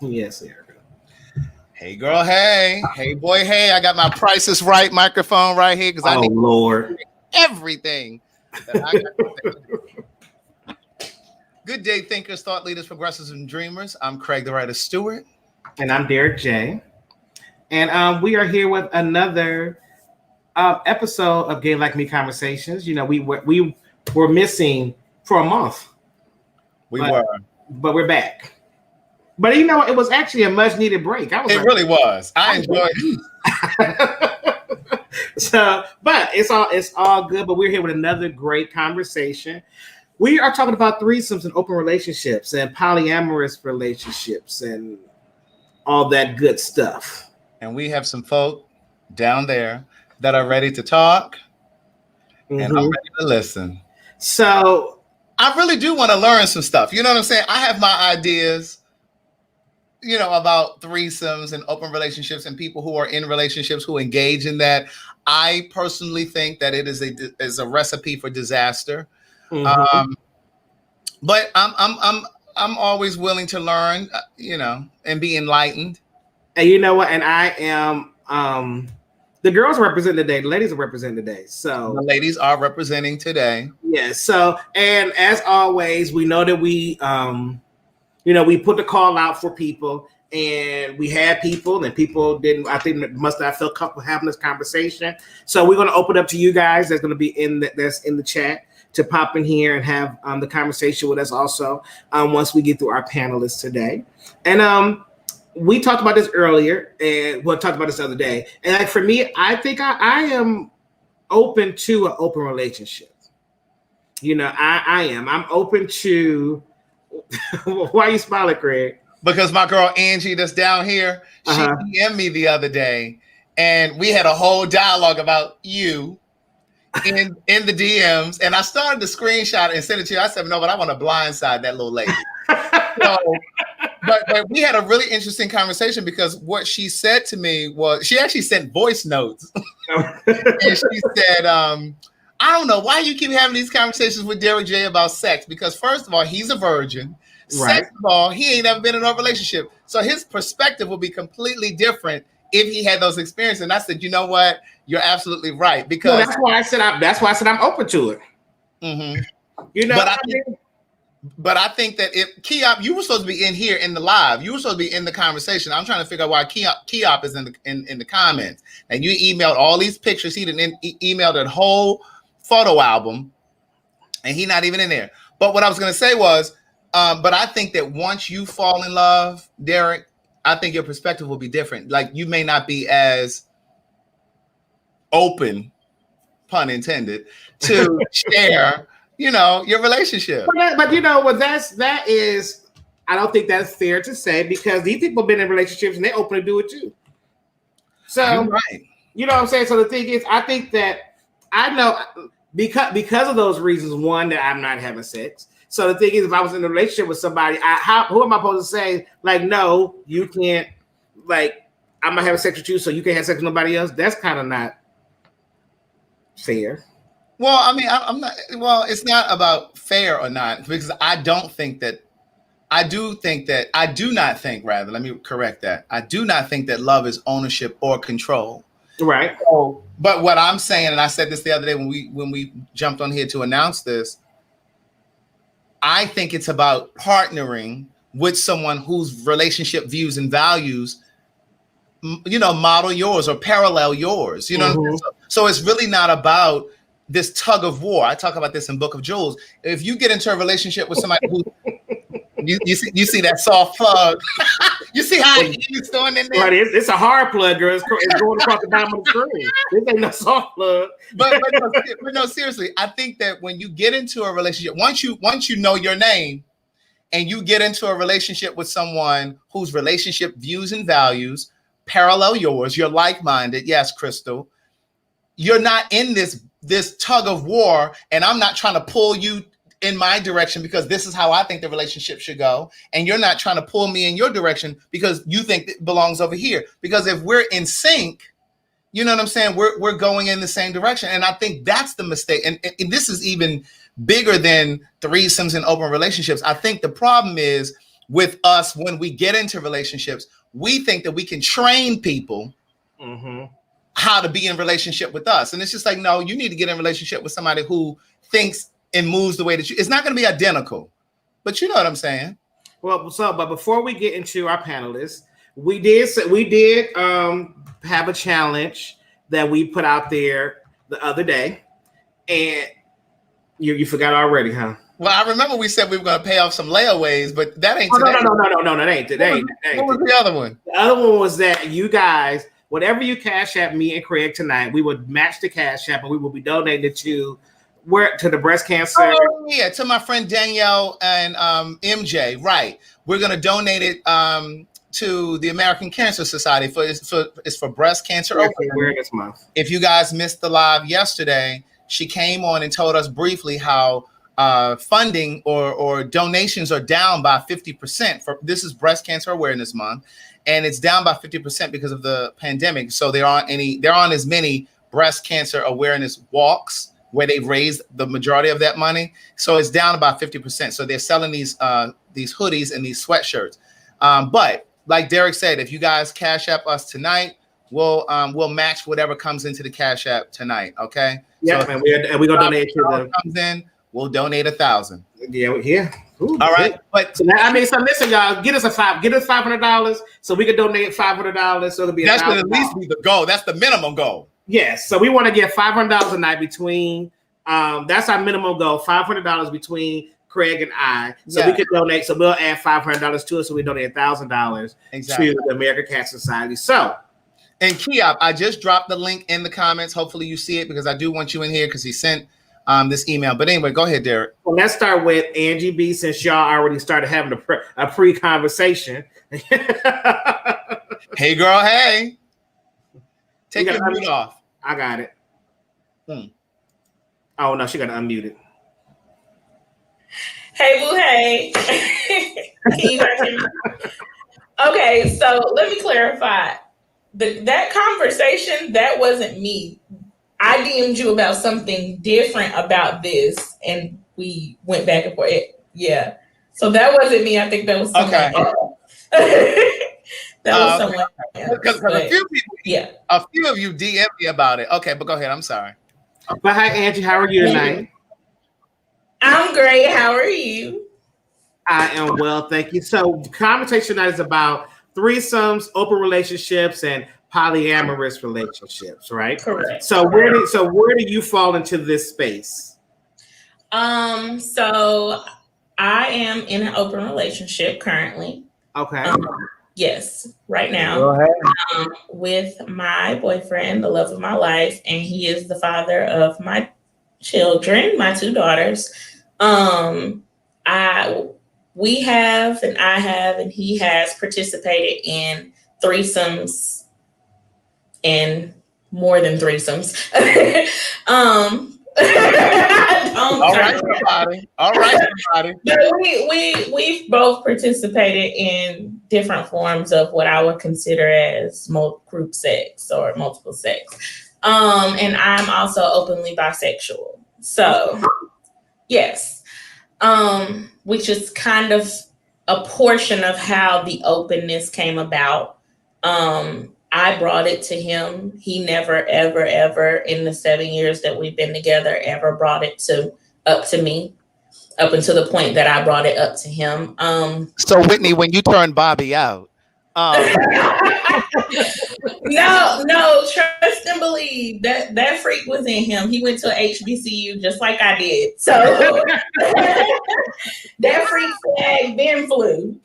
Yes, Erica. Hey girl, hey. Hey boy, hey. I got my Price is Right microphone right here because I Oh need Lord. everything that I got to say. Good day, thinkers, thought leaders, progressives, and dreamers. I'm Craig the Writer Stewart. And I'm Derek J. And we are here with another episode of Gay Like Me Conversations. You know, we were missing for a month. We were. But we're back. But you know, it was actually a much needed break. It really was. I enjoyed it. So, but it's all good. But we're here with another great conversation. We are talking about threesomes and open relationships and polyamorous relationships and all that good stuff. And we have some folk down there that are ready to talk, and I'm ready to listen. So I really do want to learn some stuff. You know what I'm saying? I have my ideas, you know, about threesomes and open relationships and people who are in relationships who engage in that. I personally think that it is a recipe for disaster. But I'm always willing to learn, you know, and be enlightened. And you know what? And I am the girls are representing today, the ladies are representing today. So the ladies are representing today. Yes. So, and as always, we know that we we put the call out for people, and we had people, and people didn't. I think must not feel comfortable having this conversation. So we're going to open up to you guys. That's going to be that's in the chat to pop in here and have the conversation with us. Also, once we get through our panelists today, and we talked about this earlier, and we'll talk about this the other day. And like for me, I think I am open to an open relationship. You know, I am. I'm open to. Why are you smiling, Craig? Because my girl Angie that's down here, she DM'd me the other day, and we had a whole dialogue about you in the DMs, and I started to screenshot and send it to you. I said, no, but I want to blindside that little lady. So, but we had a really interesting conversation because what she said to me was she actually sent voice notes. And she said, I don't know why you keep having these conversations with Derek J about sex, because first of all, he's a virgin. Right. Second of all, he ain't never been in a relationship. So his perspective will be completely different if he had those experiences. And I said, you know what? You're absolutely right. Because that's why I said I'm open to it. Mm-hmm. You know, but I think that if Keop, you were supposed to be in here in the live. You were supposed to be in the conversation. I'm trying to figure out why Keop is in the comments. And you emailed all these pictures. He didn't emailed a whole photo album, and he not even in there. But what I was going to say was, but I think that once you fall in love, Derek, I think your perspective will be different. Like you may not be as open, pun intended, to share, you know, your relationship. But you know what? That is, I don't think that's fair to say, because these people have been in relationships and they open to do it too. So, right. You know what I'm saying? So the thing is, I think that I know because of those reasons, one, that I'm not having sex. So the thing is, if I was in a relationship with somebody, who am I supposed to say, like, no, you can't, like, I'm not having sex with you, so you can't have sex with nobody else? That's kind of not fair. Well, I mean, I'm not. Well, it's not about fair or not, because I do not think that. Rather, let me correct that. I do not think that love is ownership or control. Right. So, but what I'm saying, and I said this the other day when we jumped on here to announce this, I think it's about partnering with someone whose relationship views and values, you know, model yours or parallel yours. You know, so it's really not about this tug of war. I talk about this in Book of Jewels. If you get into a relationship with somebody who you see that soft plug, you see how he's throwing in there. Right, it's a hard plug, girl. It's going across the bottom of the screen. This ain't no soft plug. But no, seriously, I think that when you get into a relationship, once you know your name, and you get into a relationship with someone whose relationship views and values parallel yours, you're like-minded. Yes, Crystal, you're not in this tug of war, and I'm not trying to pull you in my direction because this is how I think the relationship should go, and you're not trying to pull me in your direction because you think it belongs over here. Because if we're in sync, you know what I'm saying, we're going in the same direction. And I think that's the mistake. And this is even bigger than threesomes and open relationships. I think the problem is with us when we get into relationships, we think that we can train people how to be in relationship with us. And it's just like, no, you need to get in relationship with somebody who thinks and moves the way that you, it's not going to be identical, but you know what I'm saying? Well, but before we get into our panelists, we did have a challenge that we put out there the other day, and you forgot already, huh? Well, I remember we said we were going to pay off some layaways, but that ain't today. No, that ain't today. What was the other one? The other one was that you guys, whatever you cash at me and Craig tonight, we would match the cash app, and we will be donating it to the breast cancer. Oh, yeah, to my friend Danielle and MJ. Right, we're going to donate it to the American Cancer Society it's for breast cancer awareness month. If you guys missed the live yesterday, she came on and told us briefly how funding or donations are down by 50% for this is Breast Cancer Awareness Month, and it's down by 50% because of the pandemic. So there aren't as many breast cancer awareness walks where they've raised the majority of that money. So it's down about 50%. So they're selling these hoodies and these sweatshirts. But like Derek said, if you guys cash app us tonight, we'll match whatever comes into the cash app tonight. Okay. Yeah, so and we're gonna donate to them. Comes in, we'll donate 1,000. Yeah. Ooh, all right. But so listen, y'all, get us $500 so we can donate $500. So it'll be that's at least be the goal. That's the minimum goal. Yes. So we want to get $500 a night between. That's our minimum goal. $500 between Craig and I. So we can donate. So we'll add $500 to it. So we donate $1,000 to the American Cancer Society. So. And Kiop, I just dropped the link in the comments. Hopefully you see it because I do want you in here because he sent this email. But anyway, go ahead, Derek. Well, let's start with Angie B. Since y'all already started having a pre-conversation. Hey, girl. Hey. Take your mute off. I got it. Oh, no, she got to unmute it. Hey, boo, hey. Can you guys hear me? Okay, so let me clarify. That conversation, that wasn't me. I DM'd you about something different about this, and we went back and forth. Yeah. So that wasn't me. I think that was someone else. That was someone else. Because a few people, a few of you DM'd me about it. Okay, but go ahead. I'm sorry. But hi, Angie. How are you tonight? I'm great. How are you? I am well, thank you. So, conversation tonight is about threesomes, open relationships, and polyamorous relationships, right? Correct. So where do you fall into this space? So I am in an open relationship currently. Okay. Yes, right now. With my boyfriend, the love of my life, and he is the father of my children, my 2 daughters. We have, and I have, and he has participated in threesomes and more than threesomes. All right, everybody. We've both participated in different forms of what I would consider as group sex or multiple sex. And I'm also openly bisexual. So, yes. Which is kind of a portion of how the openness came about. I brought it to him. He never, ever, ever in the 7 years that we've been together ever brought it up to me, up until the point that I brought it up to him. So Whitney, when you turned Bobby out, No, trust and believe that freak was in him. He went to a HBCU just like I did. So that freak flag then flew.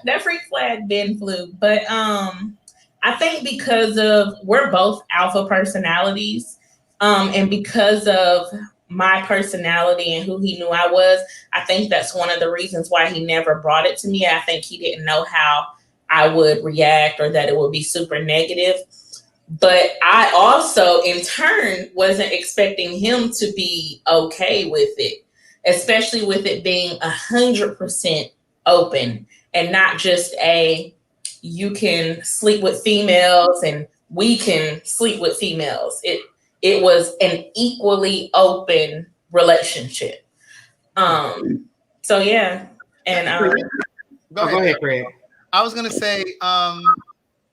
That freak flag then flew. But I think because of we're both alpha personalities, and because of my personality and who he knew I was, I think that's one of the reasons why he never brought it to me. I think he didn't know how I would react or that it would be super negative. But I also, in turn, wasn't expecting him to be okay with it, especially with it being 100% open and not just you can sleep with females and we can sleep with females. It was an equally open relationship. So yeah, and Go ahead, Craig. I was gonna say,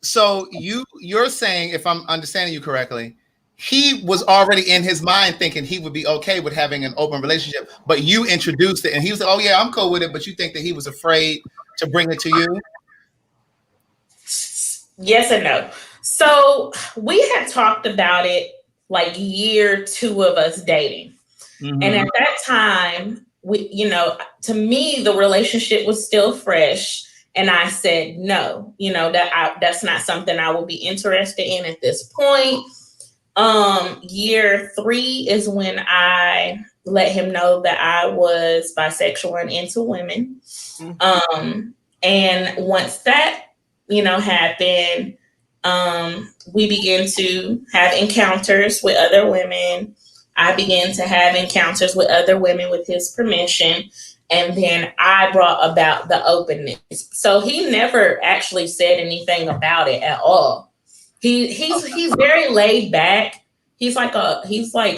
so you're saying, if I'm understanding you correctly, he was already in his mind thinking he would be okay with having an open relationship, but you introduced it, and he was like, "Oh yeah, I'm cool with it," but you think that he was afraid to bring it to you? yes and no. So we had talked about it like year two of us dating. And at that time, to me, the relationship was still fresh. And I said, no, that's not something I will be interested in at this point. Year three is when I let him know that I was bisexual and into women. And once that, happened, we began to have encounters with other women. I began to have encounters with other women with his permission. And then I brought about the openness. So he never actually said anything about it at all. He's very laid back. He's like he's like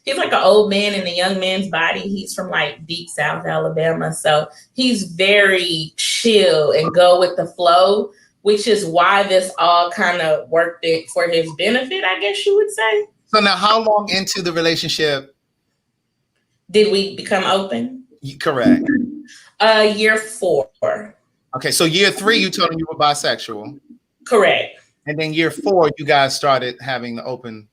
an old man in a young man's body. He's from like deep South Alabama. So he's very chill and go with the flow, which is why this all kind of worked it for his benefit, I guess you would say. So now, how long into the relationship did we become open? Correct. Year 4. Okay, so year 3, you told him you were bisexual. Correct. And then year 4, you guys started having the open.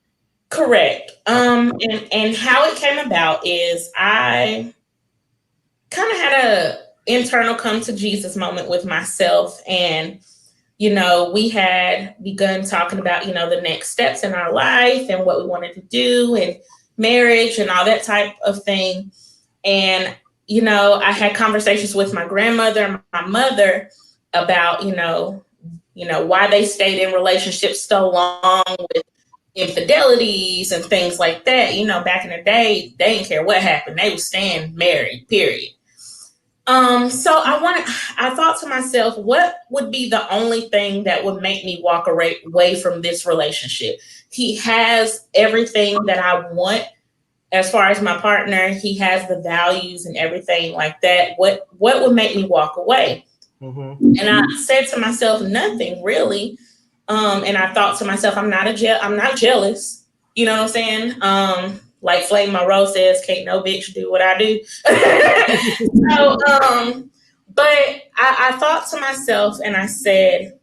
Correct. And how it came about is I kind of had a internal come to Jesus moment with myself, and we had begun talking about, the next steps in our life and what we wanted to do and marriage and all that type of thing. And, I had conversations with my grandmother and my mother about, why they stayed in relationships so long with infidelities and things like that. Back in the day, they didn't care what happened. They was staying married, period. So I thought to myself, what would be the only thing that would make me walk away from this relationship? He has everything that I want as far as my partner. He has the values and everything like that. What would make me walk away? Mm-hmm. And I said to myself, nothing really. And I thought to myself, I'm not jealous. You know what I'm saying? Like Flame Monroe says, can't no bitch do what I do. So, but I thought to myself and I said,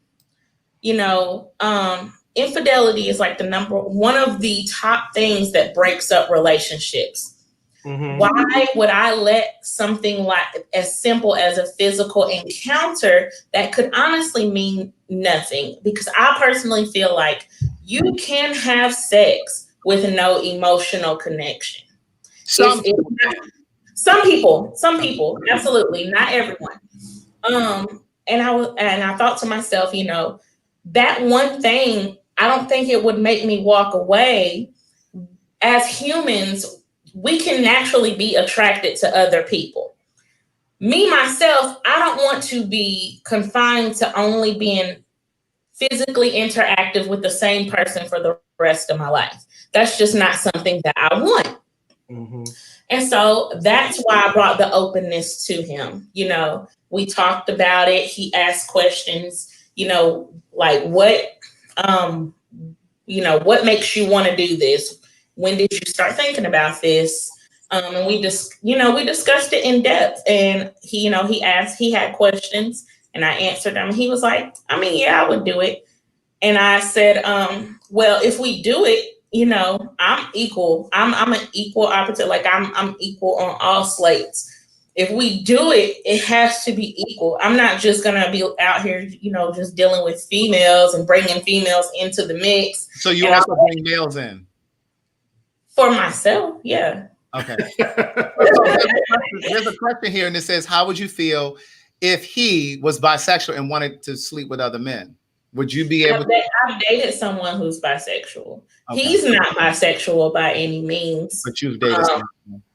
infidelity is like one of the top things that breaks up relationships. Mm-hmm. Why would I let something like as simple as a physical encounter that could honestly mean nothing? Because I personally feel like you can have sex with no emotional connection. Some people, absolutely, not everyone. And I thought to myself, that one thing, I don't think it would make me walk away. As humans, we can naturally be attracted to other people. Me, myself, I don't want to be confined to only being physically interactive with the same person for the rest of my life. That's just not something that I want. Mm-hmm. And so that's why I brought the openness to him. We talked about it. He asked questions, like what makes you want to do this? When did you start thinking about this? And we discussed it in depth. And he had questions and I answered them. He was like, yeah, I would do it. And I said, well, if we do it, I'm equal. I'm an equal opportunity. Like I'm equal on all slates. If we do it, it has to be equal. I'm not just going to be out here, just dealing with females and bringing females into the mix. So you also bring males in? For myself, yeah. Okay. There's a question here and it says, how would you feel if he was bisexual and wanted to sleep with other men? Would you be able to? I've dated someone who's bisexual. Okay. He's not bisexual by any means. But you've dated someone.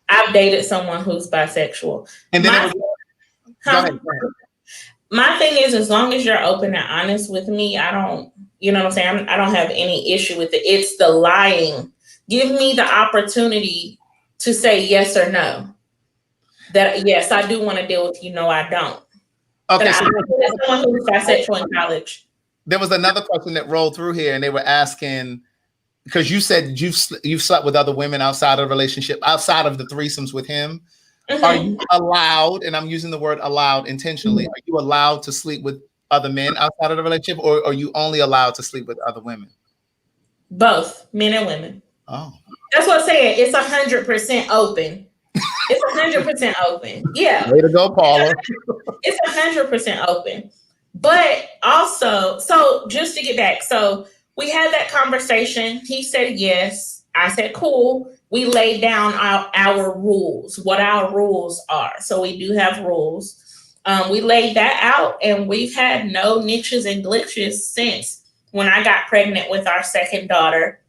I've dated someone who's bisexual. And then go ahead. My thing is, as long as you're open and honest with me, I don't, what I'm saying? I don't have any issue with it. It's the lying. Give me the opportunity to say yes or no. That yes, I do want to deal with you. No, I don't. Okay, But so someone who's bisexual in college. there was another question that rolled through here, and they were asking, because you said you've slept with other women outside of the relationship, outside of the threesomes with him. Mm-hmm. Are you allowed, and I'm using the word allowed intentionally, are you allowed to sleep with other men outside of the relationship, or are you only allowed to sleep with other women? Both men and women. Oh, that's what I'm saying. It's 100% open. It's 100% open. Yeah. Way to go, Paula. It's 100% open. But also, so just to get back, so we had that conversation. He said yes. I said cool. We laid down our rules, what our rules are. So we do have rules. We laid that out, and we've had no niches and glitches since when I got pregnant with our second daughter.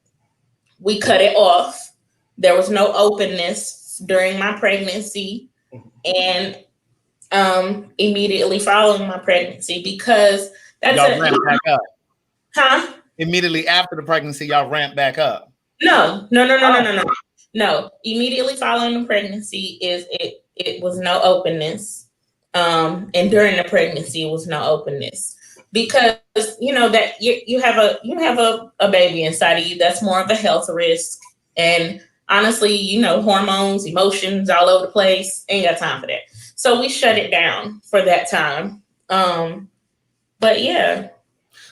We cut it off. There was no openness during my pregnancy and immediately following my pregnancy, because that's y'all ramped back up. Huh? Immediately after the pregnancy, y'all ramped back up. No. No. Immediately following the pregnancy it was no openness. And during the pregnancy it was no openness. Because that you have a baby inside of you. That's more of a health risk. And honestly, hormones, emotions all over the place. Ain't got time for that. So we shut it down for that time. But yeah.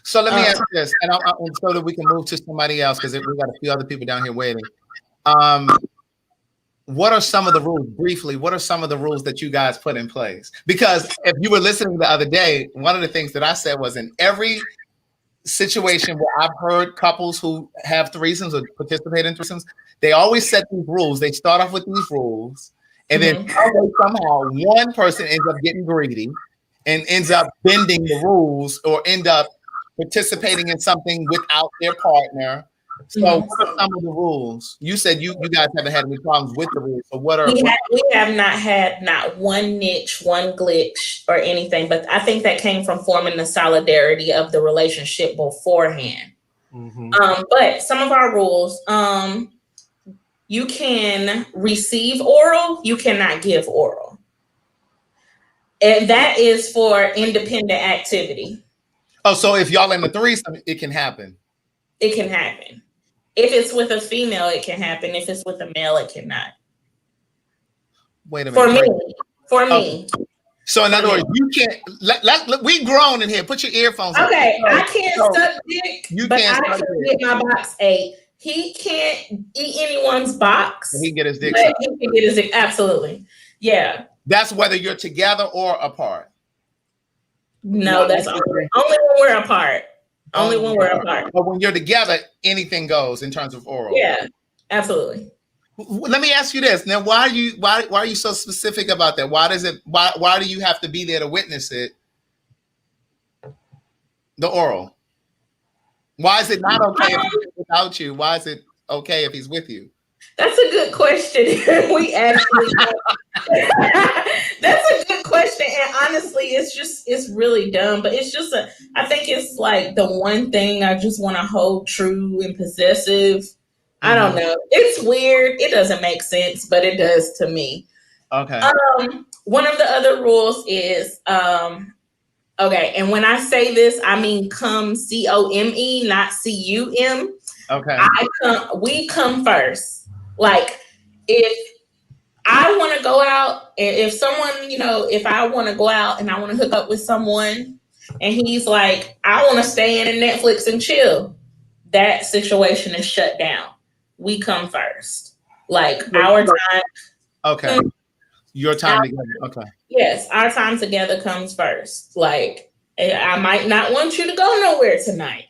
So let me ask you this, and so that we can move to somebody else, because we got a few other people down here waiting. What are some of the rules, briefly, what are some of the rules that you guys put in place? Because if you were listening the other day, one of the things that I said was, in every situation where I've heard couples who have threesomes or participate in threesomes, they always set these rules. They start off with these rules, and then somehow one person ends up getting greedy and ends up bending the rules, or end up participating in something without their partner. So what are some of the rules? You said you guys haven't had any problems with the rules. So what are we have not had not one niche, one glitch or anything, but I think that came from forming the solidarity of the relationship beforehand. But some of our rules, you can receive oral, you cannot give oral. And that is for independent activity. Oh, so if y'all in the threesome, it can happen. It can happen. If it's with a female, it can happen. If it's with a male, it cannot. Wait a minute. For me. So in other words, you can't. We grown in here. Put your earphones on. Okay, I can't suck dick, but I suck can get my box ate. He can't eat anyone's box. He can get his dick. He can get his dick. Absolutely. Yeah. That's whether you're together or apart. No, that's only when we're apart. Only when we're apart. But when you're together, anything goes in terms of oral. Yeah, absolutely. Let me ask you this. Now, why are you so specific about that? Why do you have to be there to witness it? The oral. Why is it not okay if he's without you? Why is it okay if he's with you? That's a good question. We actually that's a good question. And honestly, it's really dumb, but it's just I think it's like the one thing I just want to hold true and possessive. I don't know. It's weird. It doesn't make sense, but it does to me. Okay. One of the other rules is okay, and when I say this, I mean come COME, not CUM. Okay. We come first. Like, if I want to go out, and if someone, if I want to go out and I want to hook up with someone, and he's like, I want to stay in and Netflix and chill, that situation is shut down. We come first. Like, our time. Okay. Your time together. Okay. Yes, our time together comes first. Like, I might not want you to go nowhere tonight.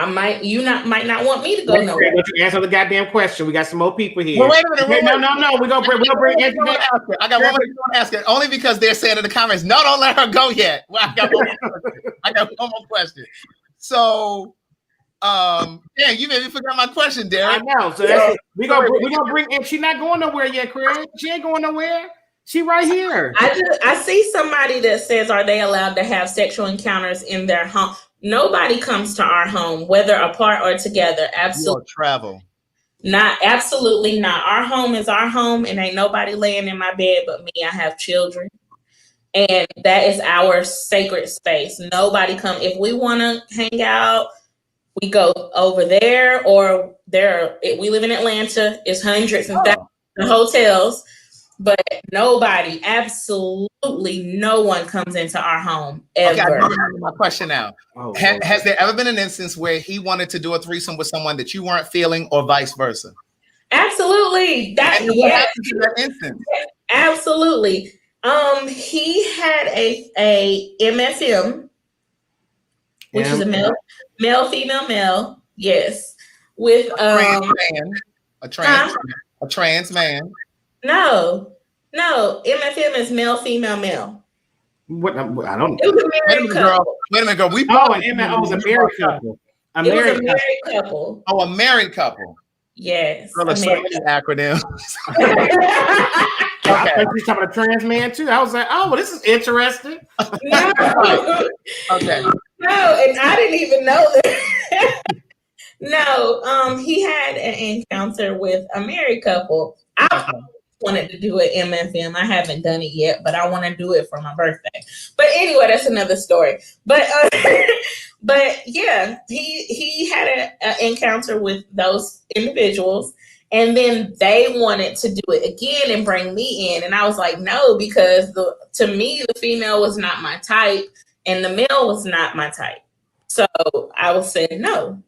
might not want me to go nowhere. Let you answer the goddamn question. We got some more people here. Well, wait a minute. No. We're gonna bring Andrew back. I got one more thing to ask it. Only because they're saying in the comments, no, don't let her go yet. Well, I got one more question. So, yeah, you made me forget my question, Derek. I know. So we're gonna bring. And she's not going nowhere yet, Craig. She ain't going nowhere. She right here. I see somebody that says, are they allowed to have sexual encounters in their home? Nobody comes to our home, whether apart or together. Absolutely. Travel. Not absolutely not. Our home is our home, and ain't nobody laying in my bed but me. I have children, and that is our sacred space. Nobody come if we want to hang out. We go over there, or there. We live in Atlanta. It's hundreds and thousands of hotels, but nobody, absolutely no one comes into our home Okay, I ever. know my question now. Has there ever been an instance where he wanted to do a threesome with someone that you weren't feeling, or vice versa? Absolutely. What happened to that instance? Absolutely. He had a MFM, which is a male, female, male. Yes, with a trans man. No, MFM is male, female, male. What? I don't. It was a married couple. Wait a minute, girl. It was a married couple. It was a married couple. Oh, a married couple. Yes. Girl, so many acronyms. I think he's talking about a trans man too. I was like, oh, well, this is interesting. No. Okay. No, and I didn't even know that. No, he had an encounter with a married couple. I wanted to do an MFM. I haven't done it yet, but I want to do it for my birthday. But anyway, that's another story. But but yeah, he had an encounter with those individuals, and then they wanted to do it again and bring me in, and I was like, no, because to me the female was not my type, and the male was not my type. So I was saying no.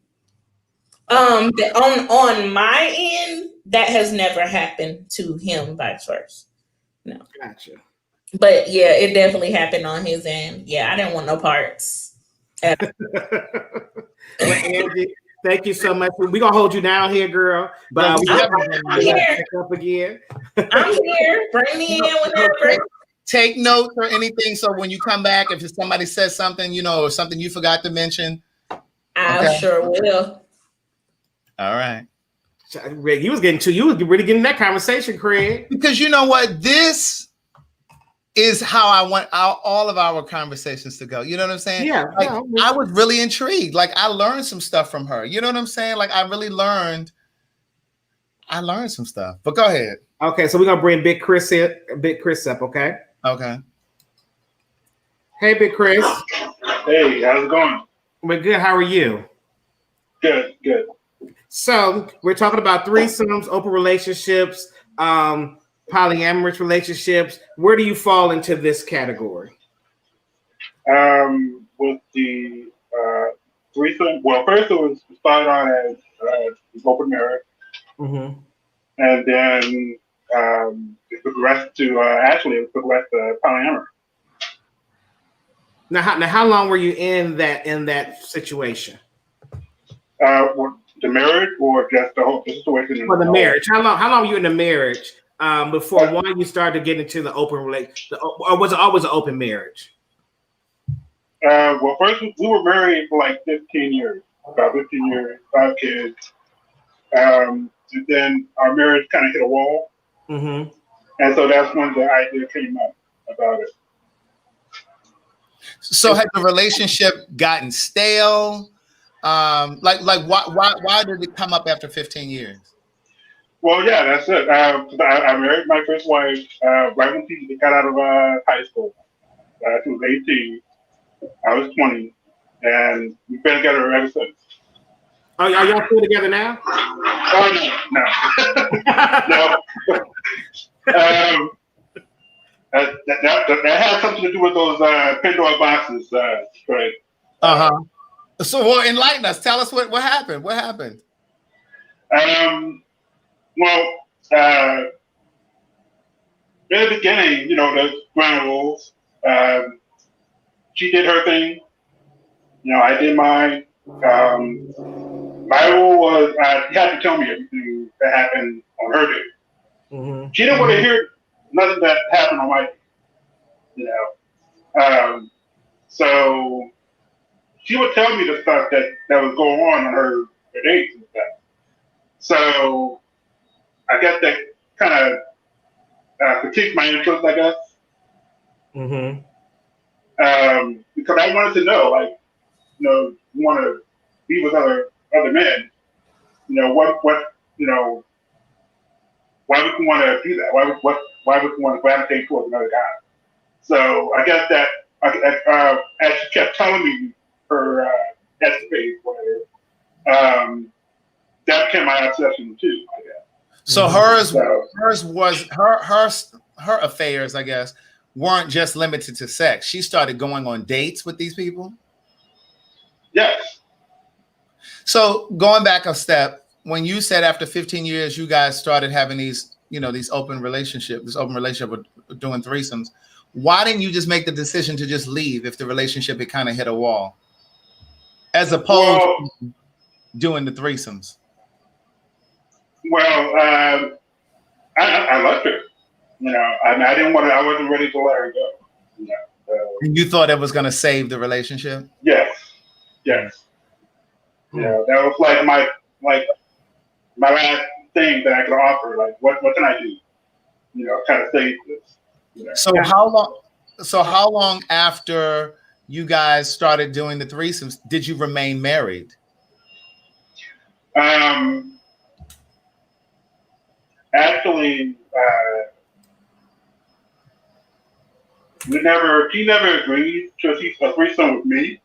On my end, that has never happened to him, vice versa. No. Gotcha. But yeah, it definitely happened on his end. Yeah, I didn't want no parts. Well, Angie, thank you so much. We're gonna hold you down here, girl. But I'm here. Up again. I'm here. Bring me in whenever. Take notes or anything, so when you come back, if somebody says something, or something you forgot to mention, I sure will. All right. Rick, you was really getting that conversation, Craig. Because you know what? This is how I want all of our conversations to go. You know what I'm saying? Yeah. I was really intrigued. Like, I learned some stuff from her. You know what I'm saying? Like, I learned some stuff. But go ahead. Okay, so we're gonna bring Big Chris up, okay? Okay. Hey, Big Chris. Hey, how's it going? We're good. How are you? Good. So we're talking about threesomes, open relationships, polyamorous relationships. Where do you fall into this category? With the threesome, well, first it started out as open marriage, and then it progressed to polyamory. Now, how long were you in that situation? The marriage, or just the whole situation? For the marriage, how long were you in the marriage before you started to get into the open relationship, or was it always an open marriage? Well, first we were married for like 15 years, about 15 years, 5 kids. And then our marriage kind of hit a wall, and so that's when the idea came up about it. So has the relationship gotten stale? Why did it come up after 15 years? Well, yeah, that's it. I married my first wife right when she got out of high school. She was 18. I was 20, and we've been together ever since. Are y'all still together now? Oh, no. No. That had something to do with those Pandora boxes, right? So, well, enlighten us. Tell us what happened. What happened? Well, in the beginning, the ground rules. She did her thing. I did mine. My rule was she had to tell me everything that happened on her day. She didn't want to hear nothing that happened on my day. So she would tell me the stuff that was going on her days and stuff. So I guess that kind of critiqued my interest, I guess. Because I wanted to know, you want to be with other men. What you know, why would you want to do that? Why would you want to gravitate towards another guy? So I guess that as she kept telling me her escapades, whatever, that became my obsession too. I guess. So hers was her affairs, I guess, weren't just limited to sex. She started going on dates with these people. Yes. So going back a step, when you said after 15 years, you guys started having these, this open relationship with doing threesomes, why didn't you just make the decision to just leave if the relationship had kind of hit a wall, as opposed to doing the threesomes? Well, I loved her. I didn't want to. I wasn't ready to let her go. And you thought it was going to save the relationship? Yes. That was like my last thing that I could offer. Like, what can I do? Kind of save this. So how long after you guys started doing the threesomes did you remain married? Actually, she never agreed to a threesome with me.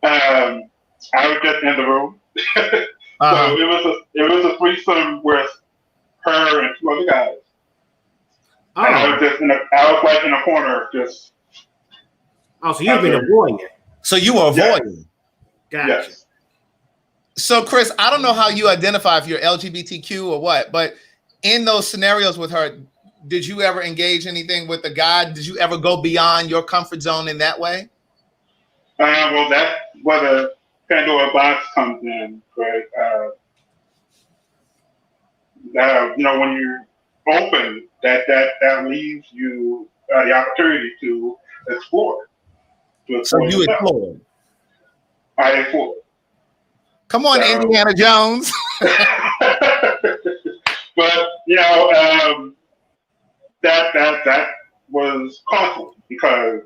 I was just in the room. So it was a threesome with her and two other guys. Oh. And I was like in a corner, just. Oh, so you've been avoiding it. So you were avoiding. Gotcha. Yes. So Chris, I don't know how you identify if you're LGBTQ or what, but in those scenarios with her, did you ever engage anything with a guy? Did you ever go beyond your comfort zone in that way? Well, that's where the Pandora box comes in. But when you're open, that leaves you the opportunity to explore. So you explored. I explored. Come on, Indiana Jones. But that was costly because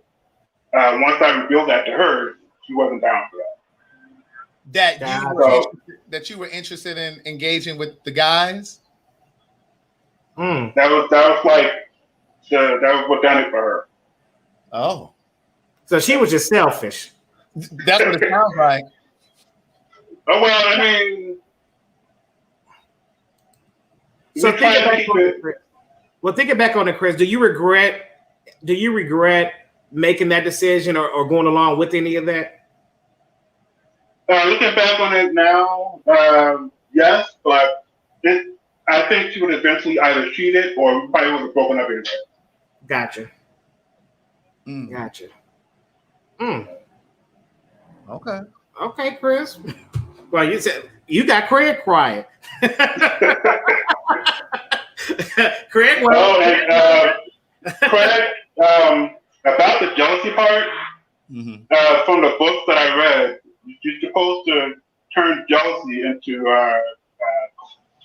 once I revealed that to her, she wasn't down for that. That you were interested in engaging with the guys. That was what done it for her. Oh, so she was just selfish. That's what it sounds like. Oh well, I mean. So thinking back on it, Chris, do you regret making that decision or going along with any of that? Looking back on it now, yes, but I think she would eventually either cheated or we probably would have broken up anyway. Gotcha. Okay, Chris. Well, you said you got Craig quiet. Craig, Craig, about the jealousy part, from the books that I read, you're supposed to turn jealousy into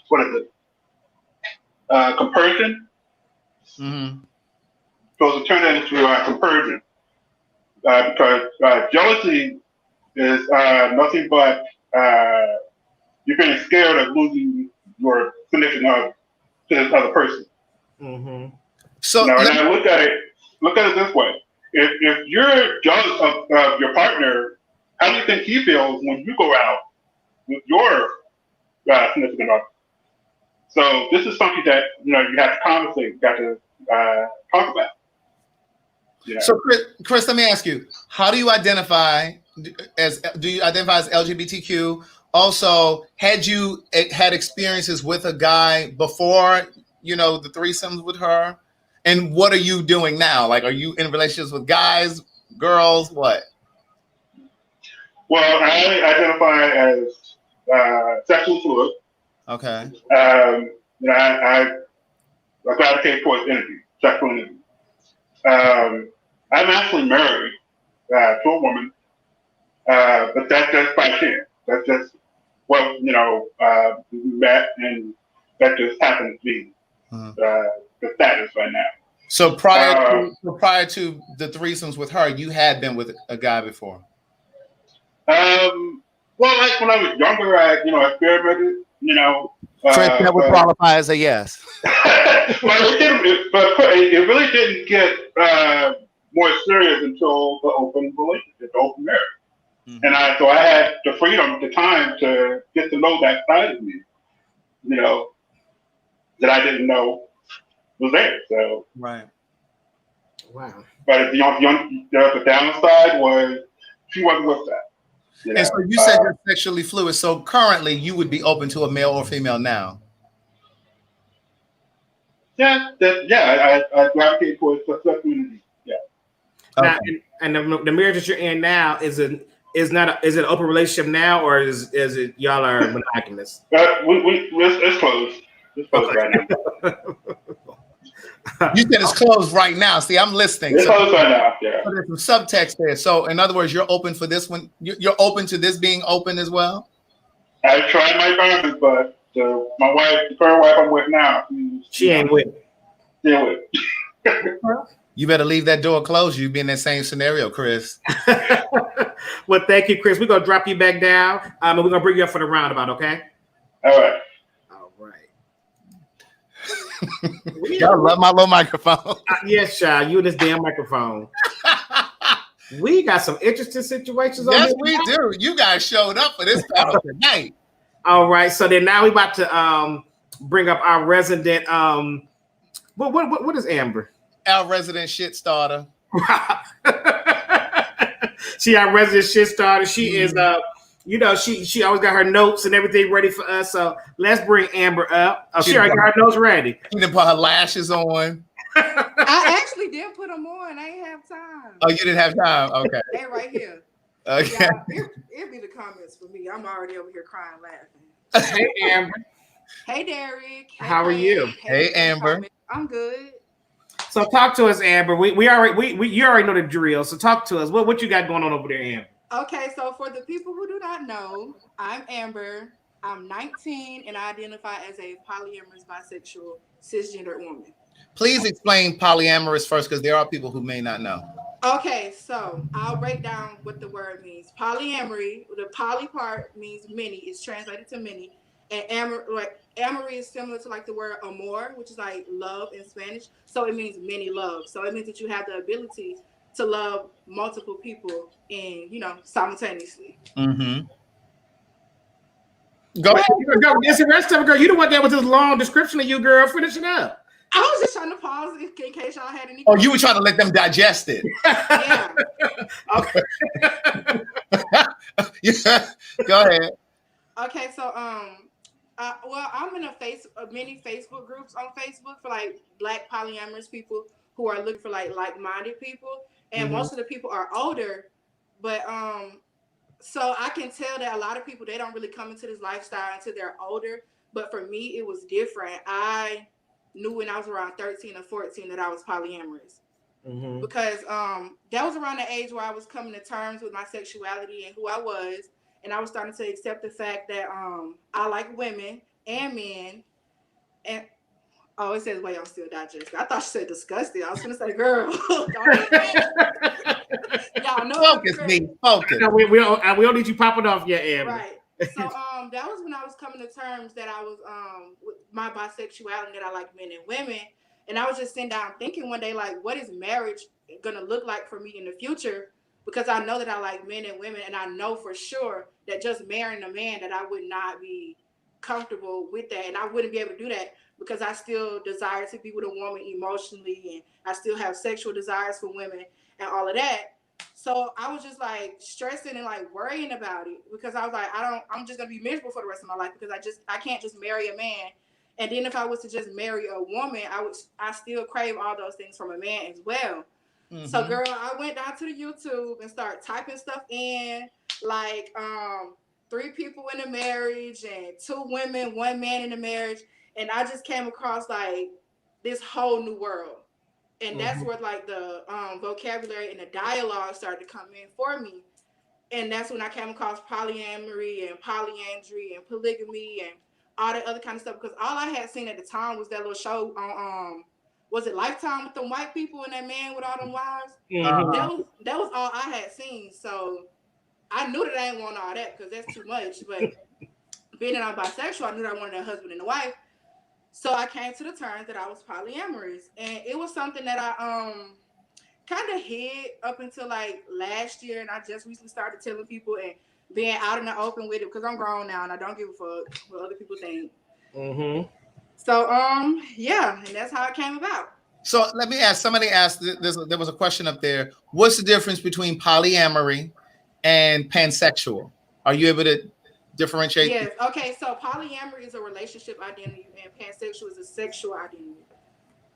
what is it? Compersion. Supposed to turn that into compersion, because jealousy is nothing but you're getting scared of losing your connection to this other person. So and I look at it this way: if you're jealous of your partner, how do you think he feels when you go out with your significant other? So this is something that you have to conversate, got to talk about. So Chris, let me ask you: how do you identify as LGBTQ? Also, had you had experiences with a guy before, the threesomes with her? And what are you doing now? Like, are you in relationships with guys, girls, what? Well, I identify as sexually fluid. Okay. I gravitate towards energy, sexual energy. I'm actually married to a woman, but that's just by chance. That's just we met, and that just happened to be the status right now. So prior to the threesomes with her, you had been with a guy before. Well, like when I was younger, I experimented you know. Chris, that would qualify as a yes. It really didn't get more serious until the open relationship, the open marriage. Mm-hmm. And so I had the freedom, the time to get to know that side of me, you know, that I didn't know was there. So right. Wow. But the downside was she wasn't with that. You know? And so you said you're sexually fluid. So currently you would be open to a male or female now? Yeah, I gravitate towards the community. Yeah. Now, okay. and the marriage that you're in now is it an open relationship now, or is it y'all are monogamous? It's closed. It's closed right now. You said it's closed right now. See, I'm listening. It's closed right now. Yeah. So there's some subtext there. So, in other words, you're open for this one. You're open to this being open as well. I've tried my boundaries, but my wife, the current wife I'm with now, she ain't with it. Still with it. You better leave that door closed. You'd be in that same scenario, Chris. Well, thank you, Chris. We're gonna drop you back down, and we're gonna bring you up for the roundabout. Okay. All right. Y'all love my little microphone. Yes, child. You and this damn microphone. We got some interesting situations. Yes, we do. You guys showed up for this battle tonight. All right. So then now we about to bring up our resident. What is Amber? Our resident shit starter. She our resident shit starter. She is she always got her notes and everything ready for us. So let's bring Amber up. She already got her notes ready. She didn't put her lashes on. I actually did put them on. I ain't have time. Oh, you didn't have time? Okay. They right here. Okay. Yeah, it'll be the comments for me. I'm already over here crying, laughing. Hey, Amber. Hey, Derek. Hey, how are you? Hey, Amber. I'm good. So talk to us, Amber. You already know the drill. So talk to us. What you got going on over there, Amber? Okay, so for the people who do not know, I'm Amber. I'm 19 and I identify as a polyamorous, bisexual, cisgender woman. Please explain polyamorous first, because there are people who may not know. Okay, so I'll break down what the word means. Polyamory, the poly part means many. It's translated to many. And amory is similar to like the word amor, which is like love in Spanish. So it means many love. So it means that you have the ability to love multiple people and, simultaneously. Mm-hmm. Go ahead. It's the rest of it, girl. You the one that was this long description of you, girl. Finish it up. I was just trying to pause in case y'all had any. Oh, you were trying to let them digest it. Yeah. Okay. Yeah. Go ahead. Okay, so I'm in many Facebook groups on Facebook for like Black polyamorous people who are looking for like-minded people, and most of the people are older, but so I can tell that a lot of people, they don't really come into this lifestyle until they're older. But for me, it was different. I knew when I was around 13 or 14 that I was polyamorous. Because that was around the age where I was coming to terms with my sexuality and who I was. And I was starting to accept the fact that I like women and men. And it says, wait, I'm still digesting. I thought she said disgusting. I was going to say, girl. Y'all know. Focus, me. Focus. No, we don't need you popping off yet, Amber. Right. So that was when I was coming to terms that I was with my bisexuality, that I like men and women. And I was just sitting down thinking one day, like, what is marriage going to look like for me in the future? Because I know that I like men and women, and I know for sure that just marrying a man, that I would not be comfortable with that. And I wouldn't be able to do that because I still desire to be with a woman emotionally, and I still have sexual desires for women and all of that. So I was just like stressing and like worrying about it, because I was like, I'm just going to be miserable for the rest of my life, because I can't just marry a man. And then if I was to just marry a woman, I still crave all those things from a man as well. So girl, I went down to the YouTube and started typing stuff in, like 3 people in a marriage and 2 women, 1 man in a marriage. And I just came across like this whole new world. And that's where like the vocabulary and the dialogue started to come in for me. And that's when I came across polyamory and polyandry and polygamy and all that other kind of stuff. Because all I had seen at the time was that little show on was it Lifetime with them white people and that man with all them wives? That was all I had seen. So I knew that I didn't want all that because that's too much. But being that I'm bisexual, I knew that I wanted a husband and a wife. So I came to the terms that I was polyamorous, and it was something that I kind of hid up until like last year, and I just recently started telling people and being out in the open with it because I'm grown now and I don't give a fuck what other people think. Mm-hmm. So yeah, and that's how it came about. So let me ask. Somebody asked. There was a question up there. What's the difference between polyamory and pansexual? Are you able to differentiate? Yes. Okay. So polyamory is a relationship identity, and pansexual is a sexual identity,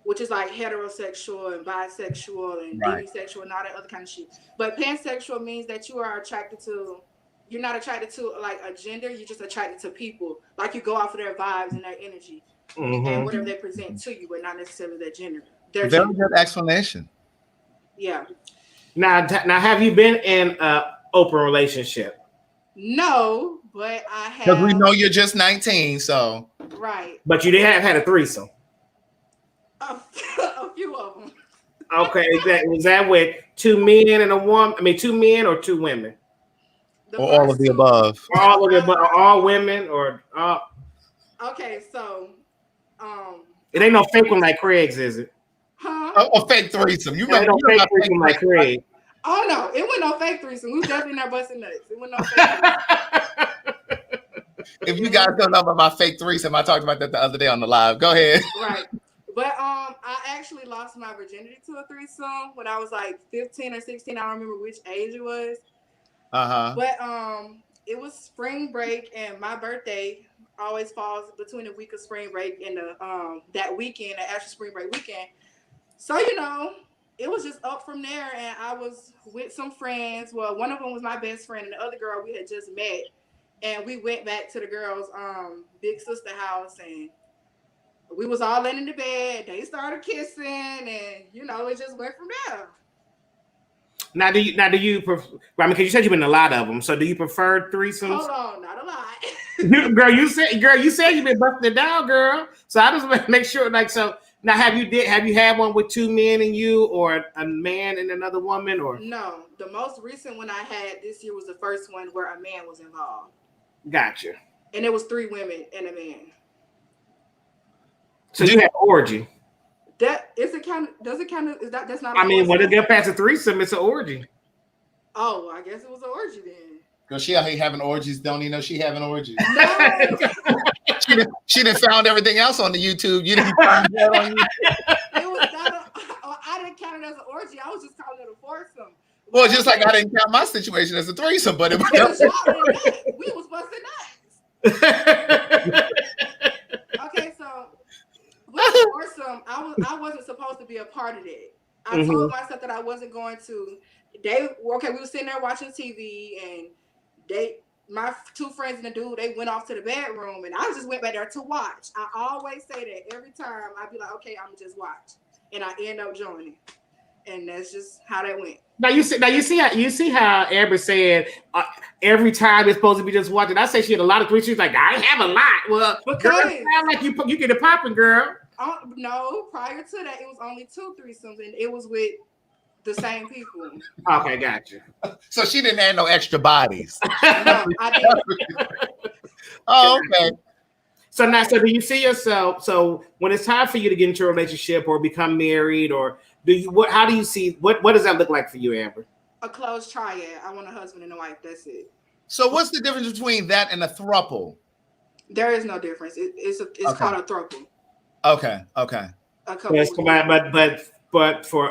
which is like heterosexual and bisexual and demisexual and all that other kind of shit. But pansexual means that you are attracted to. You're not attracted to like a gender. You're just attracted to people. Like you go off of their vibes and their energy and whatever they present to you, but not necessarily their gender. Very good explanation. Yeah. Now, have you been in an open relationship? No, but I have. Because we know you're just 19, so. Right. But you did have had a threesome. A few of them. Okay, was that with two men and a woman? I mean, two men or two women? Or all of the above. Or all of the above, all women or all. Okay, so it ain't no fake one like Craig's, is it? Huh? A fake threesome. You remember? No fake threesome like Craig. Oh no, it wasn't no fake threesome. We was definitely not busting nuts. It wasn't no fake threesome. If you guys don't know about my fake threesome, I talked about that the other day on the live. Go ahead. Right. But I actually lost my virginity to a threesome when I was like 15 or 16. I don't remember which age it was. But it was spring break, and my birthday always falls between the week of spring break and the that weekend, the actual spring break weekend. So it was just up from there, and I was with some friends. Well, one of them was my best friend, and the other girl we had just met, and we went back to the girls' big sister house, and we was all laying in the bed. They started kissing, and it just went from there. Now, do you prefer? I mean, because you said you've been in a lot of them. So, do you prefer threesomes? Hold on, not a lot. girl, you said you've been busting it down, girl. So I just want to make sure, like, so now have you had one with two men and you, or a man and another woman, or no? The most recent one I had this year was the first one where a man was involved. Gotcha. And it was 3 women and a man. So you had orgy. That is it count? Does it count? Is that's not? I mean, when it get past a threesome, it's an orgy. Oh, I guess it was an orgy then. Because she out here having orgies, don't even know she having orgies. No. she done found everything else on the YouTube. You didn't find that on YouTube. It was not. I didn't count it as an orgy. I was just calling it a foursome. Well, just like I didn't count my situation as a threesome, but it was. We was busting nuts. Okay, so with the foursome, I wasn't supposed to be a part of that. I told myself that I wasn't going to. We were sitting there watching TV, and my 2 friends and the dude, they went off to the bedroom, and I just went back there to watch. I always say that every time. I'd be like, okay, I'm gonna just watch, and I end up joining, and that's just how that went. Now you see how Amber said every time it's supposed to be just watching. I say she had a lot of threesomes. She's like, I have a lot. Well, because girl, it sound like you get it popping, girl. No, prior to that, it was only 2 threesomes, and it was with the same people. Okay, gotcha. So she didn't add no extra bodies. No, I didn't. Oh, okay. So do you see yourself? So when it's time for you to get into a relationship or become married, or how do you see what does that look like for you, Amber? A close triad. I want a husband and a wife. That's it. So what's the difference between that and a throuple? There is no difference. It's called a throuple. Okay. A couple. Yes, but for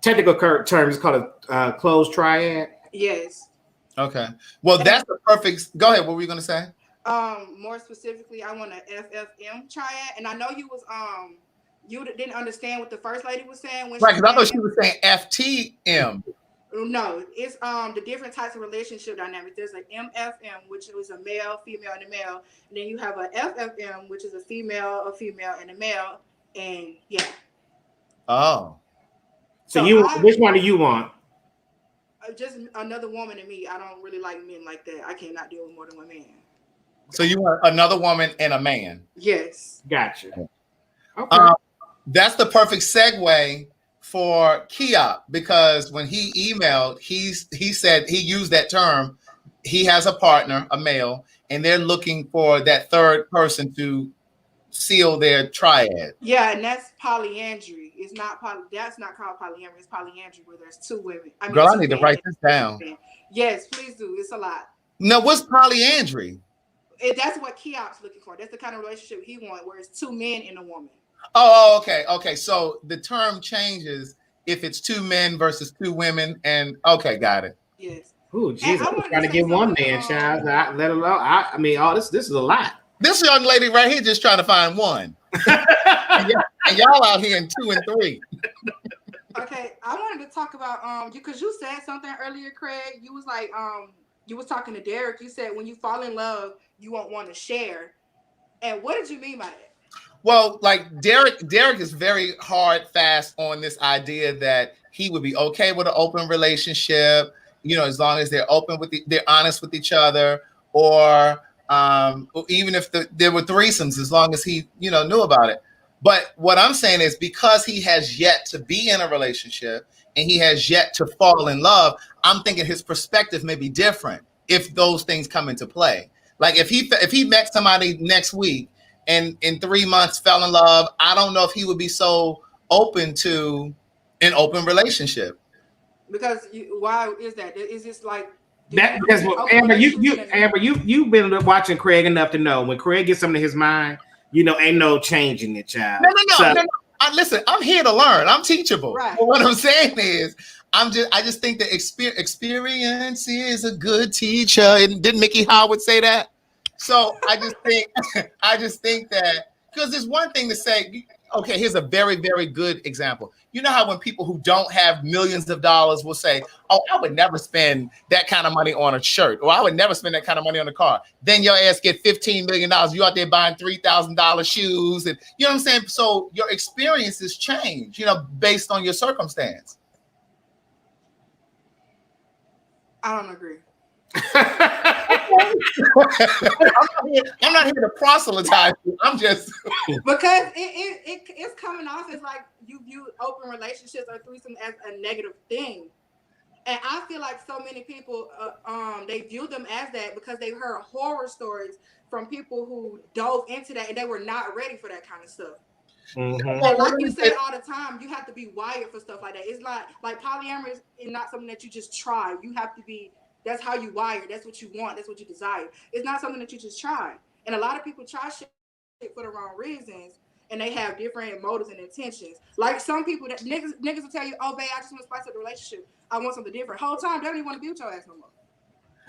technical terms, it's called a closed triad. Yes. Okay. Well, that's the perfect. Go ahead. What were you gonna say? More specifically, I want an FFM triad, and I know you was you didn't understand what the first lady was saying when right, because I thought she was saying FTM. No, it's the different types of relationship dynamics. There's an MFM, which is a male, female, and a male, and then you have a FFM, which is a female, and a male, and yeah. Oh. So which one do you want? Just another woman and me. I don't really like men like that. I cannot deal with more than one man. So you want another woman and a man? Yes. Gotcha. Okay. That's the perfect segue for Kiop, because when he emailed, he said he used that term. He has a partner, a male, and they're looking for that third person to seal their triad. Yeah, and that's polyandry. It's not that's not called polyamory. It's polyandry where there's two women. I mean, Girl, I two need to men write and this down. two men. Yes, please do. It's a lot. No, what's polyandry? That's what Keop's looking for. That's the kind of relationship he wants, where it's two men and a woman. Oh, okay, okay. So the term changes if it's two men versus two women, and okay, got it. Yes. Oh, Jesus, I'm trying to say get one something, man, child. Let alone, I mean, all this is a lot. This young lady right here just trying to find one, and y'all out here in 2 and 3. Okay, I wanted to talk about because you said something earlier, Craig. You was like you was talking to Derek. You said when you fall in love, you won't want to share. And what did you mean by that? Well, like Derek is very hard, fast on this idea that he would be okay with an open relationship, you know, as long as they're open with they're honest with each other, or even if there were threesomes, as long as he, you know, knew about it. But what I'm saying is because he has yet to be in a relationship and he has yet to fall in love, I'm thinking his perspective may be different if those things come into play. Like if he met somebody next week and in 3 months fell in love, I don't know if he would be so open to an open relationship. Because why is that? Is this like that? Because Amber, you've been watching Craig enough to know when Craig gets something in his mind, you know, ain't no changing it, child. No. Listen, I'm here to learn. I'm teachable. Right. But what I'm saying is, I just think that experience is a good teacher. And didn't Mickey Howard say that? So I just think that because there's one thing to say. Okay, here's a very, very good example. You know how when people who don't have millions of dollars will say, "Oh, I would never spend that kind of money on a shirt," or "I would never spend that kind of money on a car." Then your ass get $15 million. You out there buying $3,000 shoes, and you know what I'm saying. So your experiences change, you know, based on your circumstance. I don't agree. I'm not here to proselytize you. I'm just because it's coming off as like you view open relationships or threesome as a negative thing, and I feel like so many people they view them as that because they heard horror stories from people who dove into that and they were not ready for that kind of stuff. Mm-hmm. And like you say all the time, you have to be wired for stuff like that. It's like polyamory is not something that you just try. You have to be. That's how you wire. That's what you want. That's what you desire. It's not something that you just try. And a lot of people try shit for the wrong reasons, and they have different motives and intentions. Like some people that niggas will tell you, "Oh, babe, I just want to spice up the relationship. I want something different." Whole time they don't even want to be with your ass no more.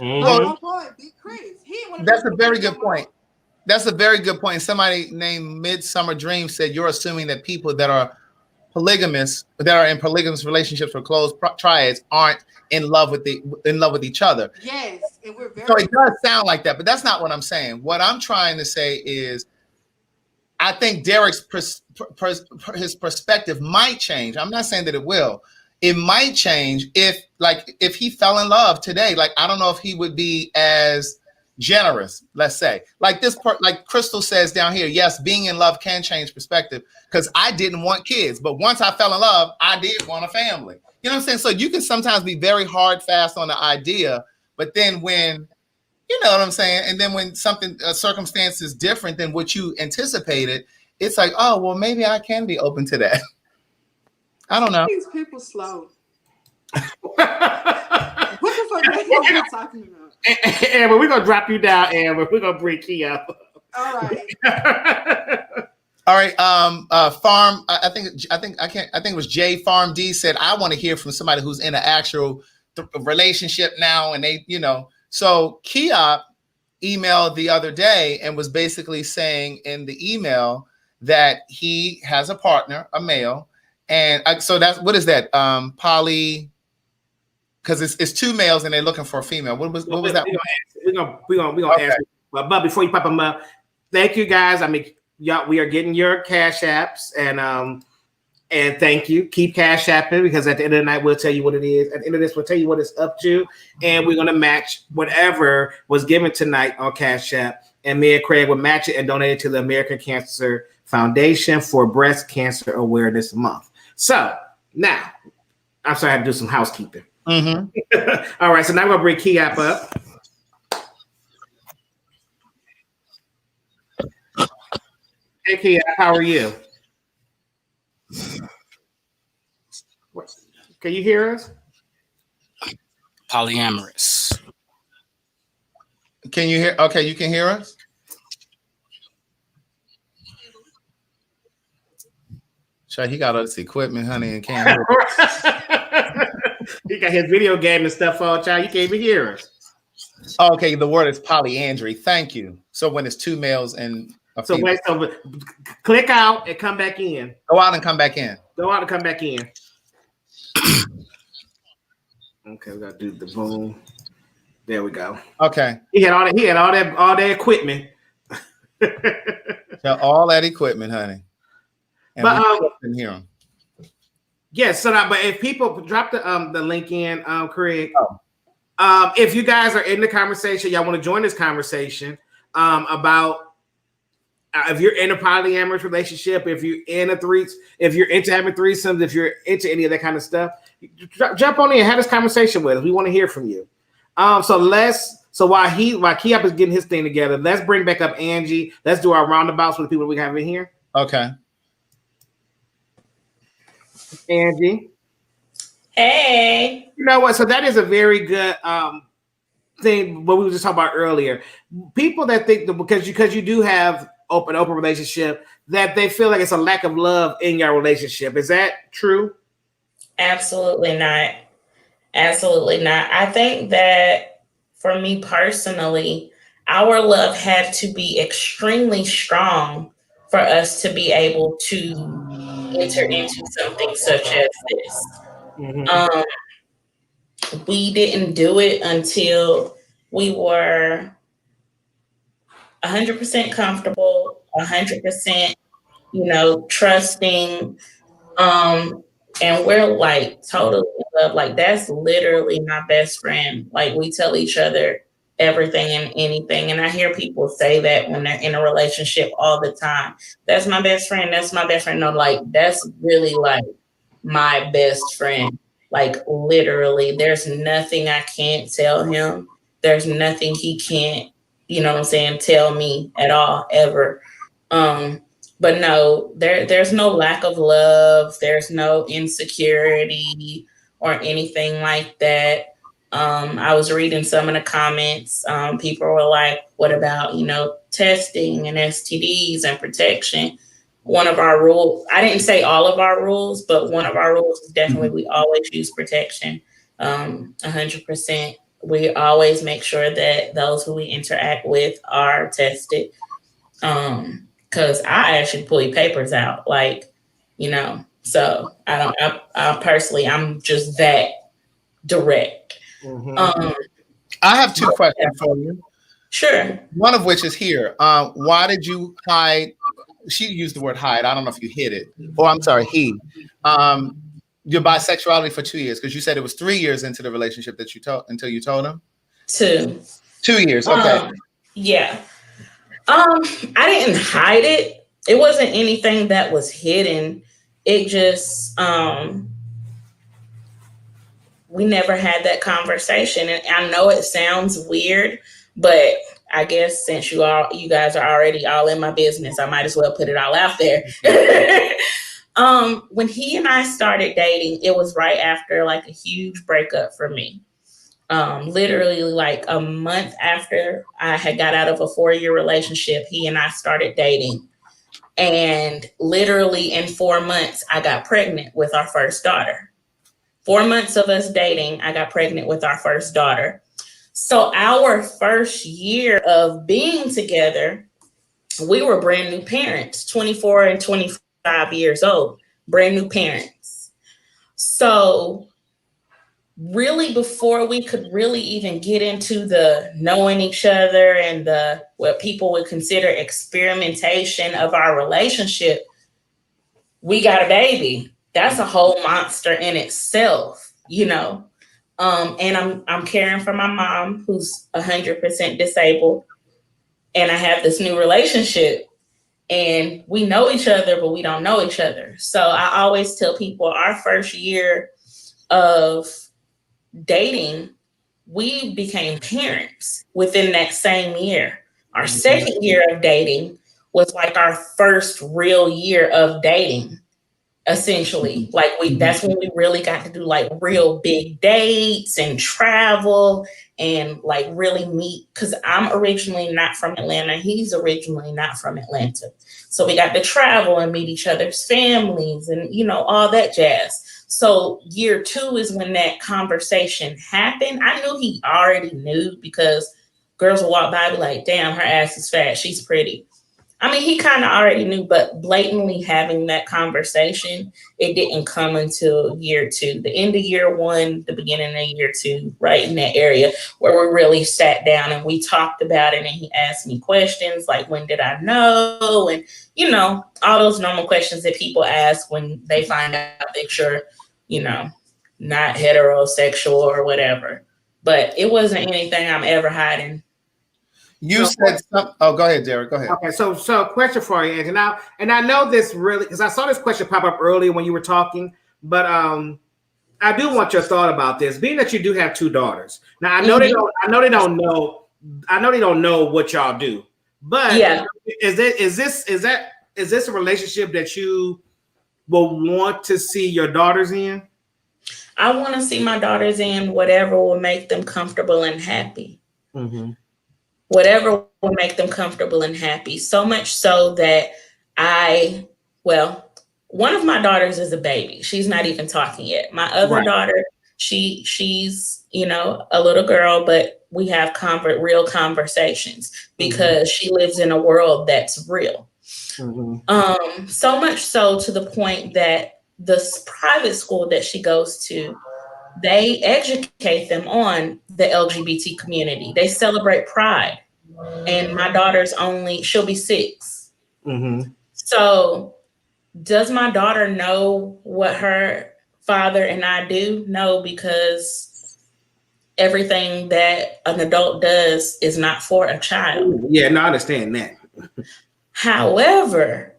Mm-hmm. Like, oh boy, big Chris. He didn't want to. That's a very good point. That's a very good point. Somebody named Midsummer Dream said you're assuming that people that are polygamous, that are in polygamous relationships or closed triads, aren't in love with each other. Yes, and we're very. So it does sound like that, but that's not what I'm saying. What I'm trying to say is, I think Derek's his perspective might change. I'm not saying that it will. It might change if he fell in love today. Like I don't know if he would be as generous, let's say. Like like Crystal says down here, yes, being in love can change perspective because I didn't want kids, but once I fell in love, I did want a family. You know what I'm saying? So you can sometimes be very hard, fast on the idea, but then when, you know what I'm saying? And then when a circumstance is different than what you anticipated, it's like, oh, well, maybe I can be open to that. I don't know. These people slow. What the fuck are you talking about? Amber, we're gonna drop you down, Amber. We're gonna bring Key up. All right. All right. Farm. I think it was J Farm D said, I want to hear from somebody who's in an actual relationship now, and they, you know. So Keop emailed the other day and was basically saying in the email that he has a partner, a male, and so that's what is that? Poly. Because it's two males and they're looking for a female. What was that? We're gonna ask. But before you pop them up, thank you guys. I mean, y'all, we are getting your cash apps and thank you. Keep cash apping because at the end of the night we'll tell you what it is. At the end of this, we'll tell you what it's up to, and we're gonna match whatever was given tonight on Cash App. And me and Craig will match it and donate it to the American Cancer Foundation for Breast Cancer Awareness Month. So now, I'm sorry, I have to do some housekeeping. Mm-hmm. All right, so now we're gonna bring Keop up. Hey, Kia, how are you? Can you hear us? Polyamorous. Can you hear? Okay, you can hear us? Sure, he got all this equipment, honey, and can't hear us. He got his video game and stuff on, child. You can't even hear us. Okay, the word is polyandry. Thank you. So when it's two males and a So female. wait, so click out and come back in. Go out and come back in. Go out and come back in. Okay, we gotta do the boom. There we go. Okay. He had all that equipment. All that equipment, honey. And But we couldn't hear him. Yes, so but if people drop the link in, Craig. Oh. If you guys are in the conversation, y'all want to join this conversation about if you're in a polyamorous relationship, if you're in if you're into having threesomes, if you're into any of that kind of stuff, jump on in and have this conversation with us. We want to hear from you. So while Keop is getting his thing together, let's bring back up Angie. Let's do our roundabouts with the people we have in here. Okay. Angie. Hey. You know what? So that is a very good thing. What we were just talking about earlier. People that think that because you do have open relationship, that they feel like it's a lack of love in your relationship. Is that true? Absolutely not. Absolutely not. I think that for me personally, our love had to be extremely strong for us to be able to enter into something such as this. Mm-hmm. We didn't do it until we were 100% comfortable, 100%, trusting. And we're like totally in love. Like that's literally my best friend. Like we tell each other everything and anything. And I hear people say that when they're in a relationship all the time. That's my best friend. That's my best friend. No, like that's really like my best friend. Like literally, there's nothing I can't tell him. There's nothing he can't, tell me at all, ever. But no, there's no lack of love. There's no insecurity or anything like that. I was reading some of the comments. People were like, what about, testing and STDs and protection? One of our rules, I didn't say all of our rules, but one of our rules is definitely we always use protection. 100%. We always make sure that those who we interact with are tested. Because I actually pull your papers out, so I personally, I'm just that direct. Mm-hmm. I have two questions for you. Sure. One of which is here. Why did you hide? She used the word hide. I don't know if you hid it. Oh, I'm sorry, he. Your bisexuality for 2 years, because you said it was 3 years into the relationship that you told until you told him. 2 years. Okay. Yeah. I didn't hide it. It wasn't anything that was hidden. It just we never had that conversation. And I know it sounds weird, but I guess since you guys are already all in my business, I might as well put it all out there. When he and I started dating, it was right after like a huge breakup for me. Literally like a month after I had got out of a 4-year relationship, he and I started dating. And literally in 4 months, I got pregnant with our first daughter. 4 months of us dating, I got pregnant with our first daughter. So our first year of being together, we were brand new parents, 24 and 25 years old, brand new parents. So really, before we could really even get into the knowing each other and the what people would consider experimentation of our relationship, we got a baby. That's a whole monster in itself, And I'm caring for my mom, who's 100% disabled, and I have this new relationship, and we know each other, but we don't know each other. So I always tell people our first year of dating, we became parents within that same year. Our second year of dating, was like our first real year of dating. Essentially, like that's when we really got to do like real big dates and travel and like really meet, because I'm originally not from Atlanta, he's originally not from Atlanta, so we got to travel and meet each other's families and all that jazz. So year 2 is when that conversation happened. I knew he already knew, because girls would walk by and be like, damn, her ass is fat, she's pretty. I mean, he kind of already knew, but blatantly having that conversation, it didn't come until year 2, the end of year 1, the beginning of year 2, right in that area where we really sat down and we talked about it. And he asked me questions like, when did I know? And, all those normal questions that people ask when they find out that you're, not heterosexual or whatever. But it wasn't anything I'm ever hiding. You said something. Oh, go ahead, Derek. Go ahead. Okay, so question for you, Angie. Now, and I know this really, because I saw this question pop up earlier when you were talking, but I do want your thought about this. Being that you do have 2 daughters. Now, I know they don't know what y'all do. But yeah, is this a relationship that you will want to see your daughters in? I want to see my daughters in whatever will make them comfortable and happy. Mm-hmm. Whatever will make them comfortable and happy. So much so that one of my daughters is a baby. She's not even talking yet. My other daughter, she's a little girl, but we have real conversations because she lives in a world that's real. Mm-hmm. So much so to the point that the private school that she goes to, they educate them on the LGBT community. They celebrate Pride. And my daughter's she'll be 6. Mm-hmm. So does my daughter know what her father and I do? No, because everything that an adult does is not for a child. Yeah, no, I understand that. However,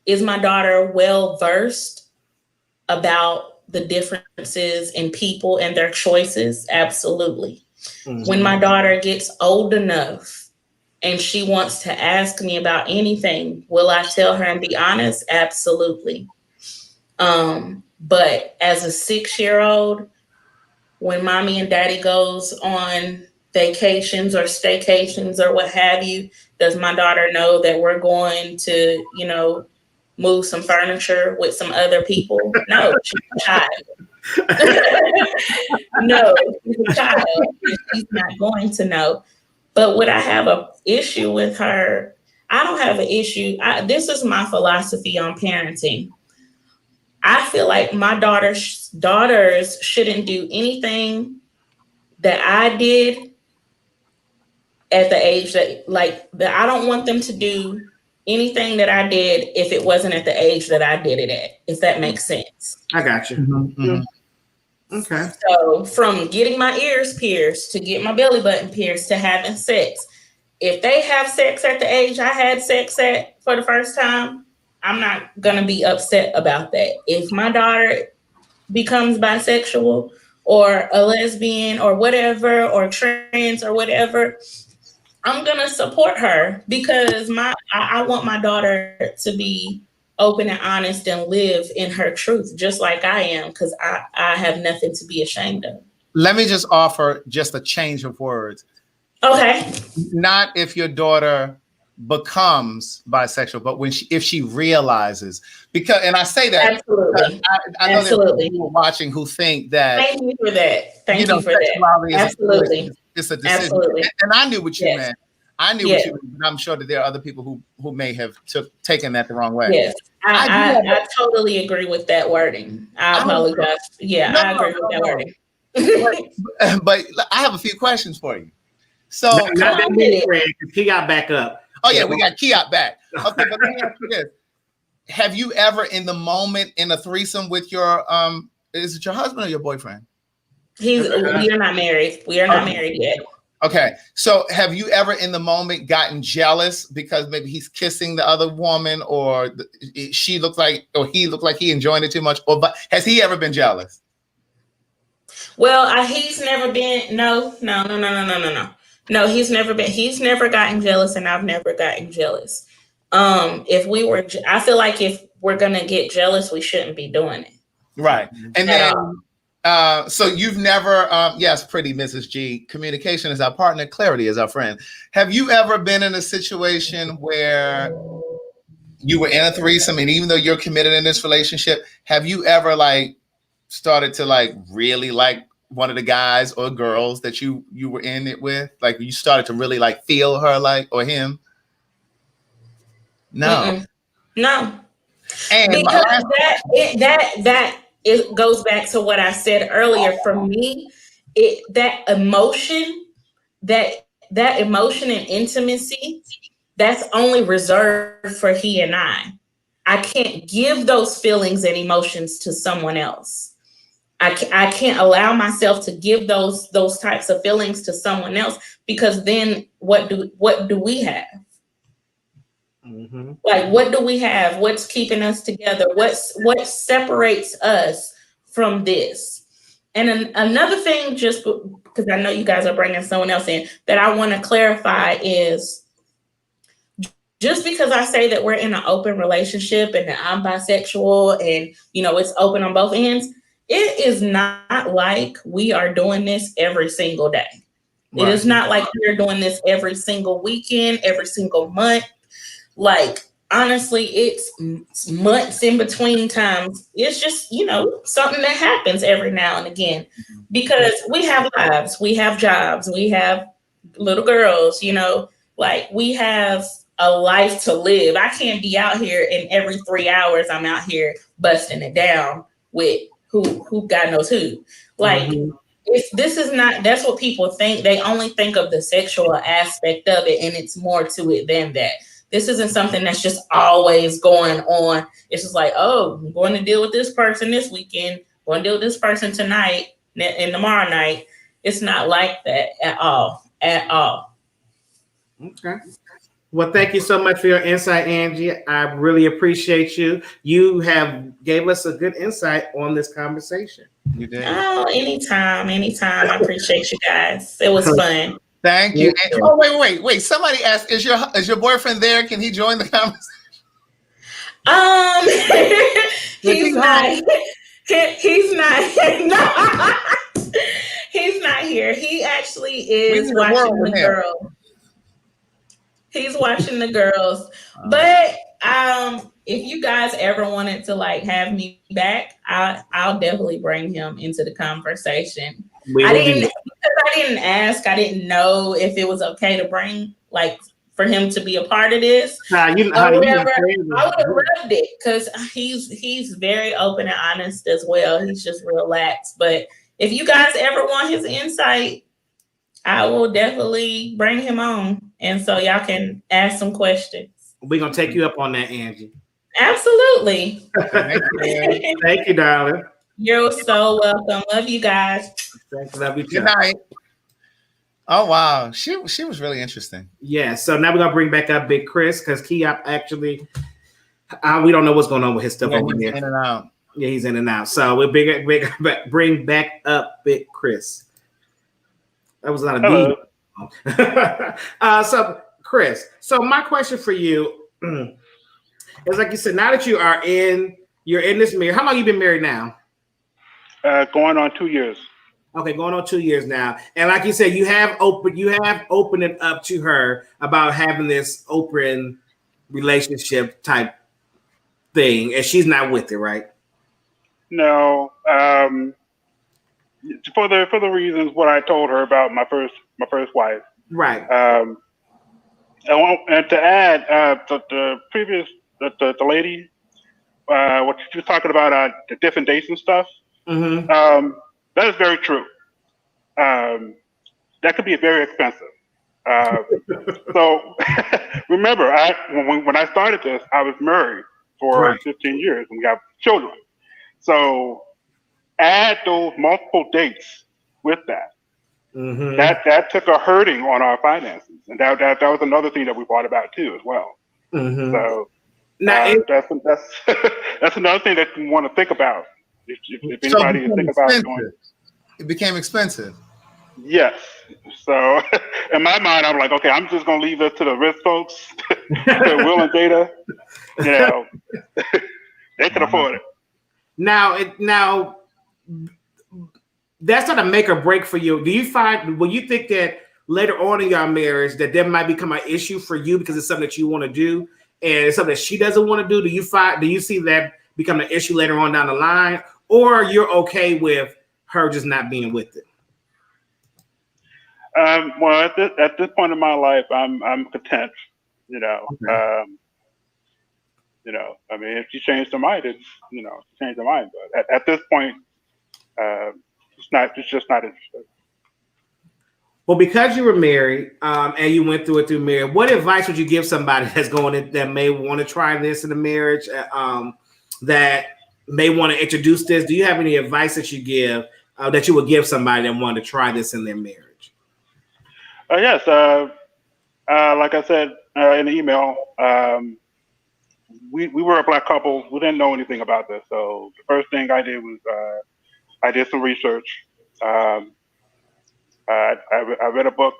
is my daughter well versed about the differences in people and their choices? Absolutely. Mm-hmm. When my daughter gets old enough and she wants to ask me about anything, will I tell her and be honest? Absolutely. But as a 6-year-old, when mommy and daddy goes on vacations or staycations or what have you, does my daughter know that we're going to, move some furniture with some other people? No, she's a child. No, she's a child. She's not going to know. But would I have an issue with her? I don't have an issue. This is my philosophy on parenting. I feel like my daughters shouldn't do anything that I did at the age that I don't want them to do anything that I did if it wasn't at the age that I did it at, if that makes sense. I got you. Mm-hmm. Mm-hmm. Okay. So from getting my ears pierced to get my belly button pierced to having sex, if they have sex at the age I had sex at for the first time, I'm not going to be upset about that. If my daughter becomes bisexual or a lesbian or whatever, or trans or whatever, I'm going to support her because I want my daughter to be open and honest and live in her truth, just like I am, because I have nothing to be ashamed of. Let me just offer just a change of words. Okay. Not if your daughter becomes bisexual, but if she realizes, and I say that absolutely. I know there are people who are watching who think that. Thank you for that. Thank you for that. Absolutely. It's a decision. Absolutely. And I knew what you meant. I knew what you meant, but I'm sure that there are other people who may have taken that the wrong way. Yes. I totally agree with that wording. I apologize. Yeah, I agree with that wording. But I have a few questions for you. So not that many, because he got back up. Oh yeah, we got Kiat back. Okay, but let me ask you this: have you ever, in the moment, in a threesome with your is it your husband or your boyfriend? We are not married. We are not married yet. Okay, so have you ever, in the moment, gotten jealous because maybe he's kissing the other woman, or she looked like, or he looked like he enjoyed it too much, or has he ever been jealous? Well, he's never been. No. No, he's never gotten jealous, and I've never gotten jealous. I feel like if we're gonna get jealous, we shouldn't be doing it. Right. And At then, so you've never, yes, pretty Mrs. G, communication is our partner, clarity is our friend. Have you ever been in a situation where you were in a threesome, and even though you're committed in this relationship, have you ever like started to like really like one of the guys or girls that you were in it with? Like you started to really like feel her like or him? No. Mm-mm. No. And because it goes back to what I said earlier. For me, that emotion and intimacy, that's only reserved for he and I can't give those feelings and emotions to someone else. I can't allow myself to give those types of feelings to someone else, because then what do we have? Mm-hmm. Like, what do we have? What's keeping us together? What separates us from this? And another thing, just because I know you guys are bringing someone else in, that I want to clarify is, just because I say that we're in an open relationship and that I'm bisexual and, it's open on both ends, it is not like we are doing this every single day. Right. It is not like we're doing this every single weekend, every single month. Like, honestly, it's months in between times. It's just, something that happens every now and again, because we have lives, we have jobs, we have little girls, like we have a life to live. I can't be out here and every 3 hours I'm out here busting it down with who God knows who. Like, if this is not, that's what people think. They only think of the sexual aspect of it, and it's more to it than that. This isn't something that's just always going on. It's just like, oh, I'm going to deal with this person this weekend, going to deal with this person tonight and tomorrow night. It's not like that at all. At all. Okay. Well, thank you so much for your insight, Angie. I really appreciate you. You have gave us a good insight on this conversation. You did. Oh, anytime. I appreciate you guys. It was fun. Thank you. And, wait. Somebody asked, is your boyfriend there? Can he join the conversation? He's not. He's not. He's not here. He actually is watching the girls. He's watching the girls. But if you guys ever wanted to like have me back, I'll definitely bring him into the conversation. I didn't ask. I didn't know if it was okay to bring, like, for him to be a part of this. I would have loved it, because he's very open and honest as well. He's just relaxed. But if you guys ever want his insight, I will definitely bring him on, and so y'all can ask some questions. We're gonna take you up on that, Angie. Absolutely. Thank you, darling. You're so welcome. Love you guys. Thanks. Love you too. Good night. Oh wow, she was really interesting. Yeah. So now we're gonna bring back up Big Chris, because Keop actually, we don't know what's going on with his stuff over there. In and out. Yeah, he's in and out. So we'll bring back up Big Chris. That was a lot of so Chris. So my question for you is, like you said, now that you're in this marriage, how long you been married now? Going on 2 years. Okay, going on 2 years now. And like you said, you have opened it up to her about having this open relationship type thing, and she's not with it, right? No. For the reasons what I told her about my first wife. Right. And to add, the previous the lady, what she was talking about, the different dates and stuff. Mm-hmm. That is very true. That could be very expensive. So remember, when I started this, I was married for 15 years and we got children. So add those multiple dates with that. Mm-hmm. That took a hurting on our finances, and that was another thing that we thought about too as well. Mm-hmm. So now that's another thing that you want to think about. If anybody is thinking about doing it. It became expensive. Yes, So in my mind, I'm like, okay, I'm just gonna leave this to the rich folks, to Will and Jada. You know, they can afford it. Now, that's not a make or break for you. Do you find when you think that later on in your marriage that there might become an issue for you because it's something that you want to do and it's something that she doesn't want to do? Do you see that become an issue later on down the line, or you're okay with her just not being with it? Well, at this point in my life, I'm content. You know, Okay. I mean, if she changed her mind, she changed her mind. But at this point, it's just not interested. Well, because you were married and you went through it through marriage, what advice would you give somebody that's going in, that may want to try this in the marriage, that may want to introduce this? Do you have any advice that you give that you would give somebody that wanted to try this in their marriage? Yes, like I said in the email, we were a black couple. We didn't know anything about this, so the first thing I did was I did some research. Um, I read a book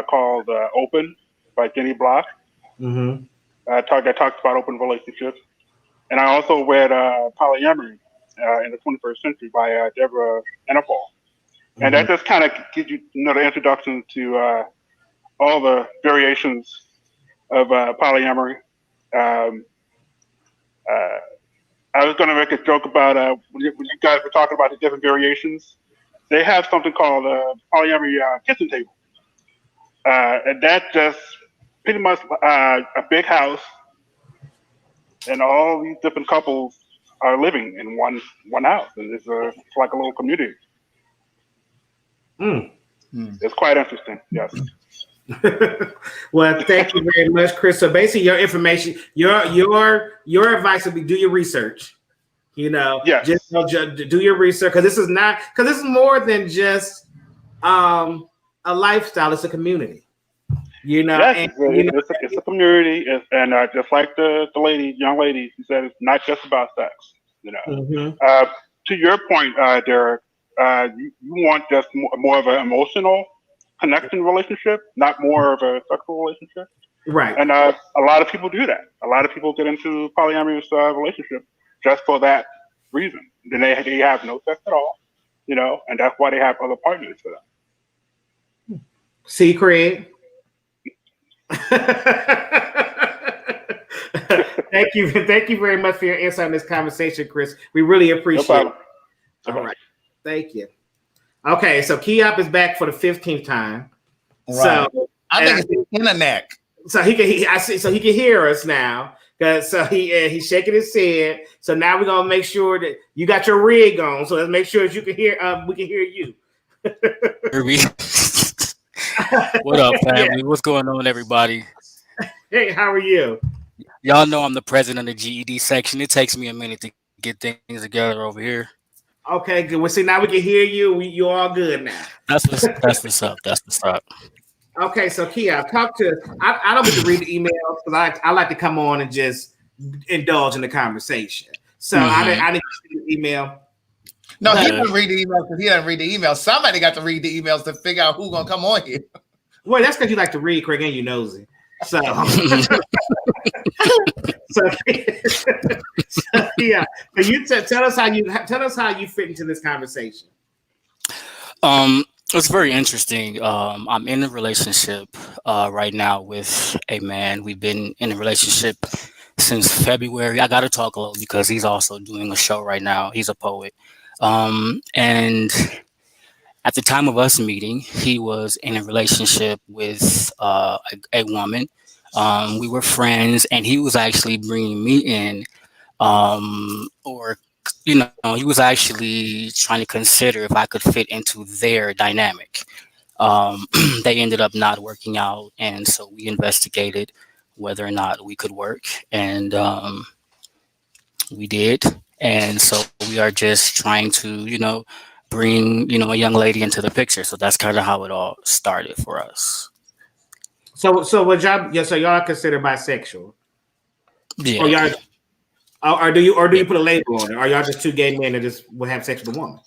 called Open by Jenny Block. Mm-hmm. That talks about open relationships, and I also read Polyamory in the 21st Century by Deborah Ennerfall. And Mm-hmm. that just kind of gives you, the introduction to all the variations of polyamory. Um, uh, I was going to make a joke about when you guys were talking about the different variations. They have something called polyamory kitchen table, and that just pretty much a big house, and all these different couples are living in one house, and it's like a little community. Mm. It's quite interesting. Yes. Well, thank you very much, Chris. So basically, your information, your advice would be do your research. Yes. Just do your research because this is more than just a lifestyle. It's a community. Yes, it's a community, and just like the young lady, she said it's not just about sex. Mm-hmm. To your point, Derek, you want just more of an emotional connection relationship, not more of a sexual relationship. Right. And a lot of people do that. A lot of people get into polyamorous relationship just for that reason. Then they have no sex at all, and that's why they have other partners for that. See, Craig. Thank you very much for your insight in this conversation, Chris. We really appreciate it. All right. Thank you. Okay, so Keop is back for the 15th time. Right. So I think it's the internet. So he can hear us now. So he's shaking his head. So now we're gonna make sure that you got your rig on. So let's make sure that you can hear. We can hear you. What up, family? What's going on, everybody? Hey, how are you? Y'all know I'm the president of the GED section. It takes me a minute to get things together over here. Okay, good. Well, see, now we can hear you. You're all good now. That's what's up. That's what's up. Okay, so Kia, talk to. I don't get to read the emails because I like to come on and just indulge in the conversation. So I didn't see the email. No, he didn't read the emails because he doesn't read the emails. Somebody got to read the emails to figure out who's gonna come on here. Well, that's because you like to read, Craig, and you nosy. So, yeah. So you tell us how you fit into this conversation. It's very interesting. I'm in a relationship right now with a man. We've been in a relationship since February. I got to talk a little because he's also doing a show right now. He's a poet. And at the time of us meeting, he was in a relationship with a woman. We were friends, and he was actually bringing me in, he was actually trying to consider if I could fit into their dynamic. They ended up not working out, and so we investigated whether or not we could work, and we did. And so we are just trying to, bring, a young lady into the picture. So that's kind of how it all started for us. So what y'all? Yeah, so y'all are considered bisexual. Yeah. Or do you put a label on it? Are y'all just two gay men that just will have sex with a woman?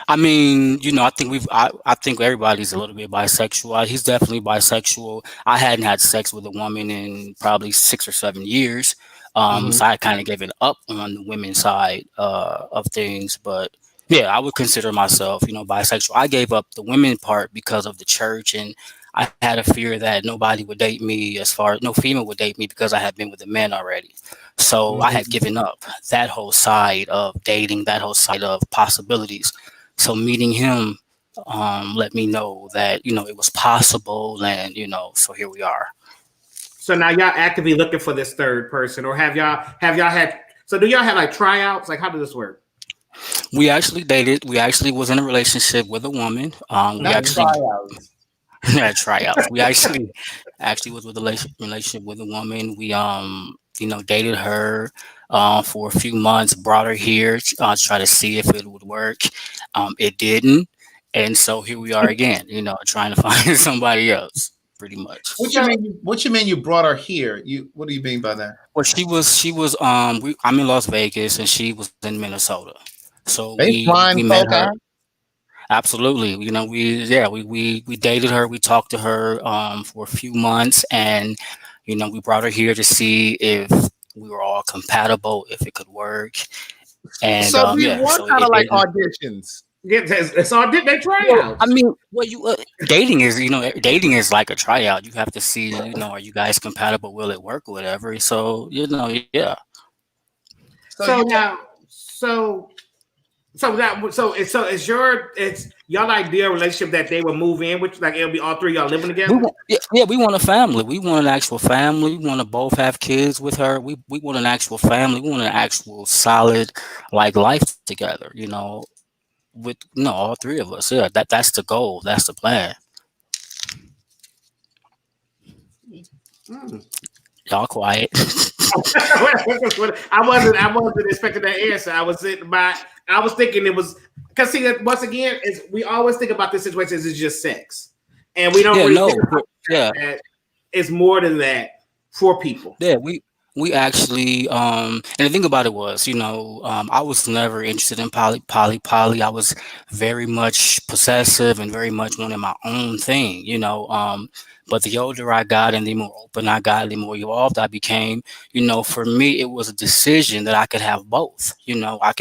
I mean, I think everybody's a little bit bisexual. He's definitely bisexual. I hadn't had sex with a woman in probably 6 or 7 years. Mhm. So I kind of gave it up on the women's side of things. But yeah, I would consider myself, bisexual. I gave up the women part because of the church, and I had a fear that nobody would date me, as far no female would date me because I had been with the men already. So I had Mhm. given up that whole side of dating, that whole side of possibilities. So meeting him let me know that it was possible, and so here we are. So now y'all actively looking for this third person, or have y'all had? So do y'all have like tryouts? Like how does this work? We actually dated. We actually was in a relationship with a woman. We Not Hmm. actually tryouts. had tryouts. We actually was with a relationship with a woman. We dated her for a few months, brought her here to try to see if it would work. It didn't, and so here we are again. Trying to find somebody else, pretty much. What you So mean? What you mean? You brought her here? You. What do you mean by that? Well, she was I'm in Las Vegas and she was in Minnesota. So They we flying met folk her. out. Absolutely. We dated her, we talked to her for a few months, and we brought her here to see if we were all compatible, if it could work. And So these yeah, were so kind it of like didn't. auditions. yeah, it's all did they Well, I tryouts? mean, dating is like a tryout. You have to see, are you guys compatible? Will it work or whatever? So, yeah. So So you now, so it's y'all ideal relationship that they would move in, which like it'll be all three of y'all living together. Yeah, we want a family. We want an actual family. We want to both have kids with her. We want an actual family. We want an actual solid like life together. With all three of us. Yeah, that's the goal. That's the plan. Mm. Y'all quiet. I wasn't expecting that answer. I was thinking it was because see once again is we always think about this situation as it's just sex, and we don't Yeah, really no. think about Yeah, that it's more than that for people. yeah. We actually and the thing about it was, I was never interested in poly. I was very much possessive and very much wanted my own thing. But the older I got and the more open I got, the more evolved I became. For me it was a decision that I could have both. I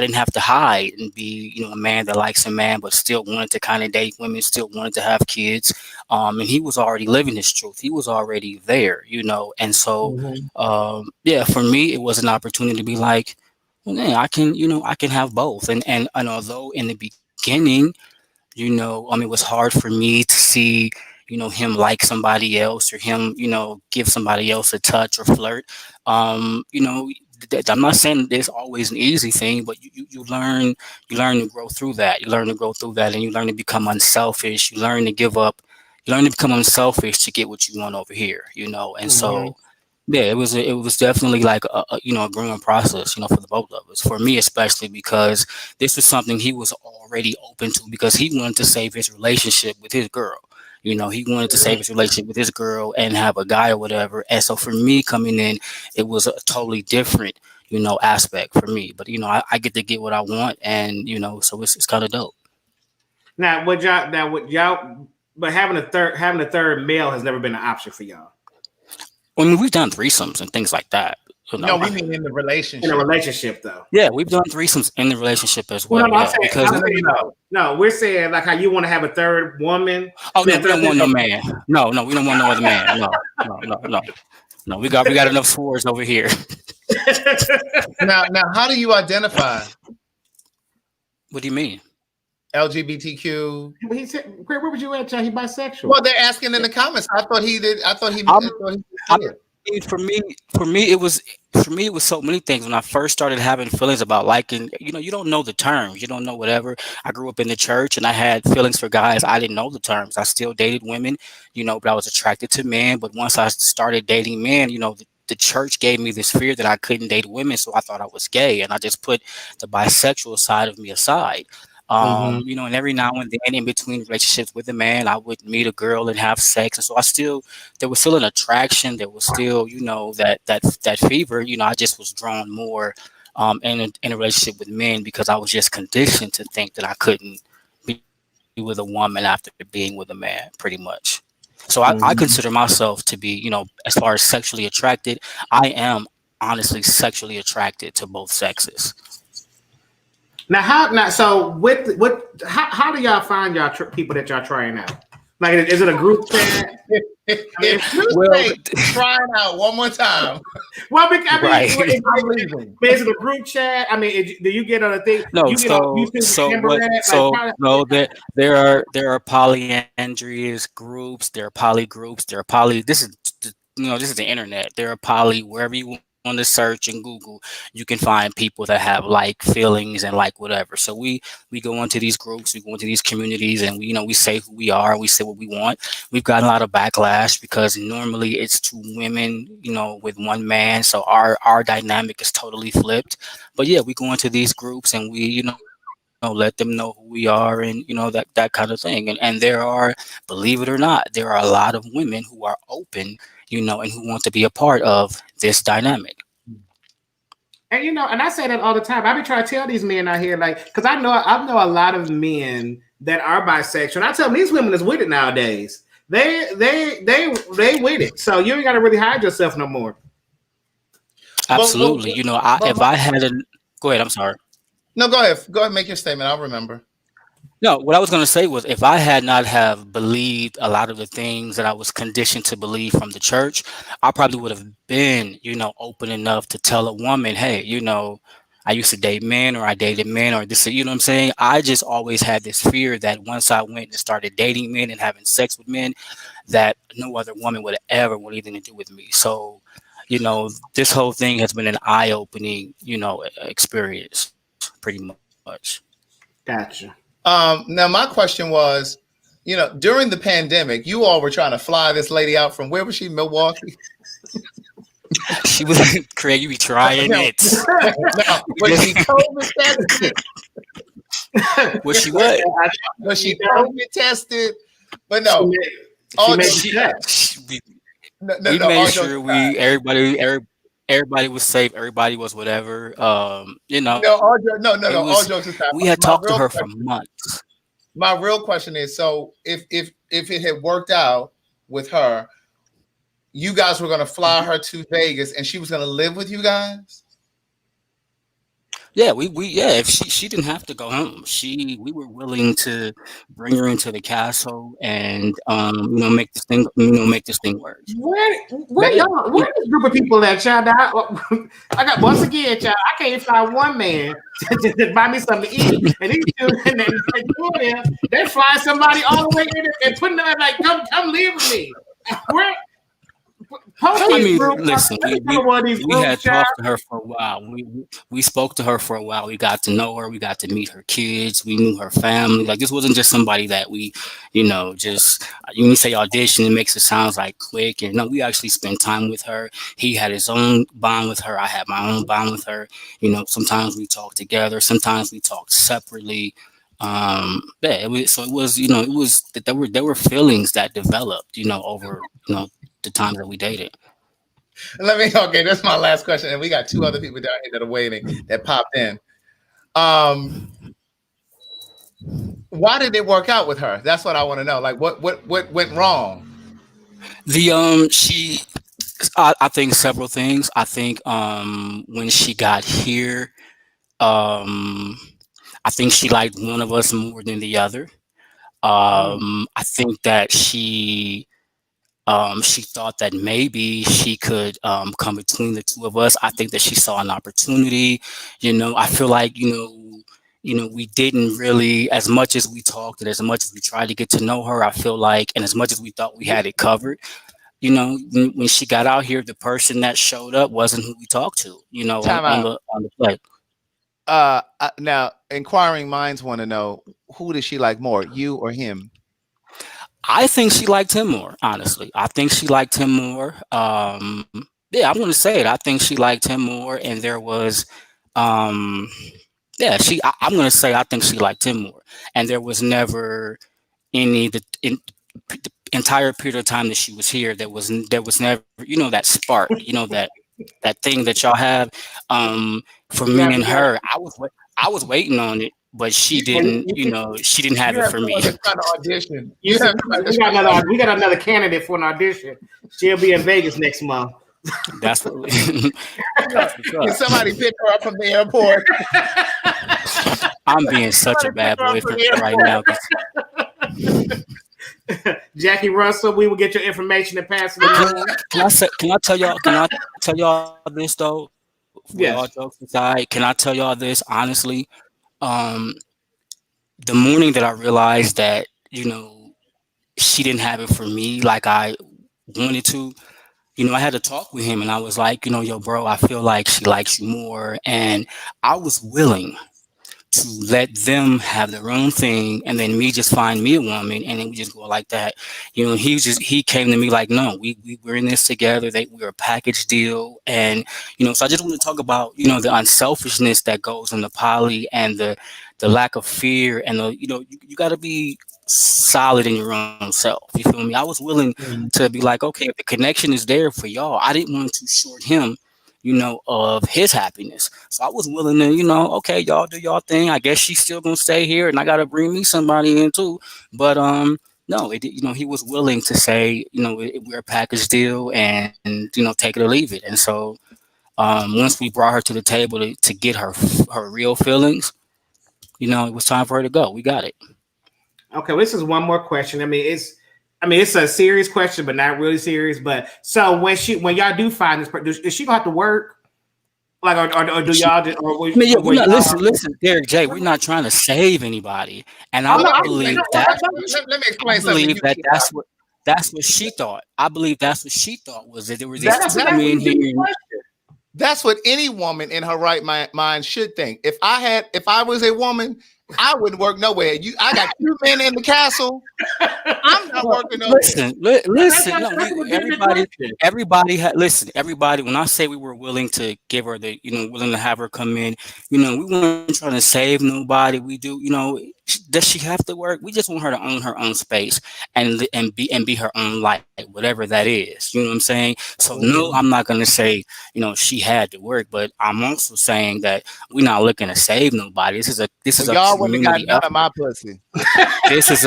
didn't have to hide and be, a man that likes a man but still wanted to kind of date women, still wanted to have kids. And he was already living his truth. He was already there, and so Mhm. yeah, for me it was an opportunity to be like, well, yeah, I can have both. And although in the beginning, it was hard for me to see, him like somebody else, or him, give somebody else a touch or flirt. I'm not saying there's always an easy thing, but you learn to grow through that. You learn to grow through that, and you learn to become unselfish. You learn to give up. You learn to become unselfish to get what you want over here. And Mhm. so yeah, it was definitely like a growing process, for the both of us. For me especially because this was something he was already open to because he wanted to save his relationship with his girl. He wanted to save his relationship with his girl and have a guy or whatever. And so for me coming in, it was a totally different, aspect for me. But I get to get what I want, and so it's kind of dope. But having a third male has never been an option for y'all I mean, we've done threesomes and things like that. You no, know, we mean in the in a relationship. relationship though. yeah, we've done threesomes in the relationship as Well, well. no, I'm Yeah, saying, because I'm No, no, saying no, no. no, no. We're saying like how you want to have a third woman. oh I mean, no, a we don't third. want no man. No, no, we don't want no other man. No, no, no, no, no. We got enough swords over here. Now, how do you identify What do you mean? LGBTQ? He said, where would you at, John? He bisexual. Well, they're asking in the comments. I thought he did. I'm, I thought he I did. mean, for me it was so many things when I first started having feelings about liking. You don't know the terms. You don't know whatever. I grew up in the church and I had feelings for guys. I didn't know the terms. I still dated women, but I was attracted to men. But once I started dating men, the church gave me this fear that I couldn't date women, so I thought I was gay, and I just put the bisexual side of me aside. Mm-hmm. And every now and then in between relationships with a man, I would meet a girl and have sex. And so there was still an attraction. There was still, that fever, I just was drawn more, in a relationship with men because I was just conditioned to think that I couldn't be with a woman after being with a man, pretty much. So I consider Mhm. myself to be, as far as sexually attracted, I am honestly sexually attracted to both sexes. Now, so how do y'all find y'all people that y'all trying out? Like, is it a group chat? I mean, If you Well, say trying out one more time, well, I mean, right. I'm leaving. is it a group chat? I mean, do you get on a thing? No, You get on so YouTube with so Amber what? at? Like, So no, there are polyandrous groups. There are poly groups. There are poly. This is the internet. There are poly wherever you want to search and Google, you can find people that have like feelings and like whatever. So we go into these groups, we go into these communities, and we say who we are, we say what we want. We've gotten a lot of backlash because normally it's two women, with one man. So our dynamic is totally flipped. But yeah, we go into these groups and we, let them know who we are and that kind of thing. And there are, believe it or not, there are a lot of women who are open, and who want to be a part of this dynamic. and and I say that all the time. I be trying to tell these men out here, like, because I know a lot of men that are bisexual. And I tell them these women is with it nowadays. They with it. So you ain't got to really hide yourself no more. But, Absolutely. but If I had a, go ahead. I'm sorry. no, go ahead. Go ahead, make your statement. I'll remember. No, what I was going to say was if I had not have believed a lot of the things that I was conditioned to believe from the church, I probably would have been, open enough to tell a woman, hey, I used to date men or I dated men or this, you know what I'm saying? I just always had this fear that once I went and started dating men and having sex with men, that no other woman would ever want anything to do with me. So, this whole thing has been an eye-opening, experience pretty much. Gotcha. Now my question was, during the pandemic, you all were trying to fly this lady out from where was she? Milwaukee. She was Craig, you be trying No, it. no. Was she COVID tested? Was she what? Was she COVID tested? But She no, made, she all made jokes the She, cut. we, no, we no, made all jokes sure aside. everybody was safe, everybody was whatever. No, it all was jokes aside. we had My talked to real her for question, months. my real question is: so if it had worked out with her, you guys were going to fly her to Vegas, and she was going to live with you guys. Yeah, yeah, if she didn't have to go home. We were willing to bring her into the castle and make this thing work. Where Now, y'all? Where this group of people at, child? I got once again, child. I can't find one man to buy me something to eat, and these two and they doing there. They're flying somebody all the way in and putting them like, come live with me. Where? Post I these mean, groups. listen, Let me come to one of these we groups, had child. talked to her for a while. We spoke to her for a while. We got to know her. We got to meet her kids. We knew her family. Like this wasn't just somebody that we, just when you say audition, it makes it sounds like quick. And no, we actually spent time with her. He had his own bond with her. I had my own bond with her. Sometimes we talked together. Sometimes we talked separately. Yeah, so it was, it was there were feelings that developed, over, the time that we dated. okay, that's my last question, and we got two other people down here that are waiting that popped in. Um, why did it work out with her? That's what I want to know. Like, what went wrong? She I think several things. I think when she got here, um I think she liked one of us more than the other. I think that she thought that maybe she could come between the two of us. I think that she saw an opportunity. I feel like we didn't really, as much as we talked and as much as we tried to get to know her. I feel like, and as much as we thought we had it covered, when she got out here, the person that showed up wasn't who we talked to. On, Time on out. the on the play. Now, inquiring minds want to know who does she like more, you or him? I think she liked him more, honestly. I think she liked him more. Yeah, I'm gonna say it. I think she liked him more, and there was, um, yeah, I'm gonna say I think she liked him more, and there was never the entire period of time that she was here. There was never, that spark. That. that thing that y'all have. For me and her, I was waiting on it, but she didn't. You know, she didn't have You it have for me. someone that's trying to audition. You see, we got another candidate for an audition. She'll be in Vegas next month. That's what. Can somebody pick her up from the airport? I'm being such a bad boy for right now. Jackie Russell, we will get your information and pass it along. Can I tell y'all? Can I tell y'all this though? With all Yes. jokes aside, can I tell y'all this honestly? Um, the morning that I realized that she didn't have it for me like I wanted to, I had to talk with him, and I was like, yo, bro, I feel like she likes you more, and I was willing to let them have their own thing and then me just find me a woman and then we just go like that. He came to me like, no, we're in this together. We're a package deal. And, so I just want to talk about, the unselfishness that goes in the poly and the lack of fear and you got to be solid in your own self. You feel me? I was willing to be like, okay, if the connection is there for y'all, I didn't want to short him of his happiness. So I was willing to, okay, y'all do y'all thing. I guess she's still gonna stay here, and I gotta bring me somebody in too. But no, he was willing to say, we're a package deal, and take it or leave it. And so once we brought her to the table to get her real feelings, it was time for her to go. We got it. Okay, well, this is one more question. It's a serious question, but not really serious. But so when y'all do find this, is she gonna have to work? Like, or do y'all just? We're not, listen, Derek J. We're not trying to save anybody, and I believe that. Let me explain I believe something. that's what she thought. I believe that's what she thought was that there was these two men here. That's what any woman in her right mind should think. If I was a woman, I wouldn't work nowhere. I got two men in the castle. I'm not working nowhere. Listen. No, everybody had. Listen, everybody. When I say we were willing to give her willing to have her come in, we weren't trying to save nobody. We do, does she have to work? We just want her to own her own space and be her own light, whatever that is. You know what I'm saying? So no, I'm not gonna say she had to work, but I'm also saying that we're not looking to save nobody. This is a y'all wouldn't have got none of my pussy. This is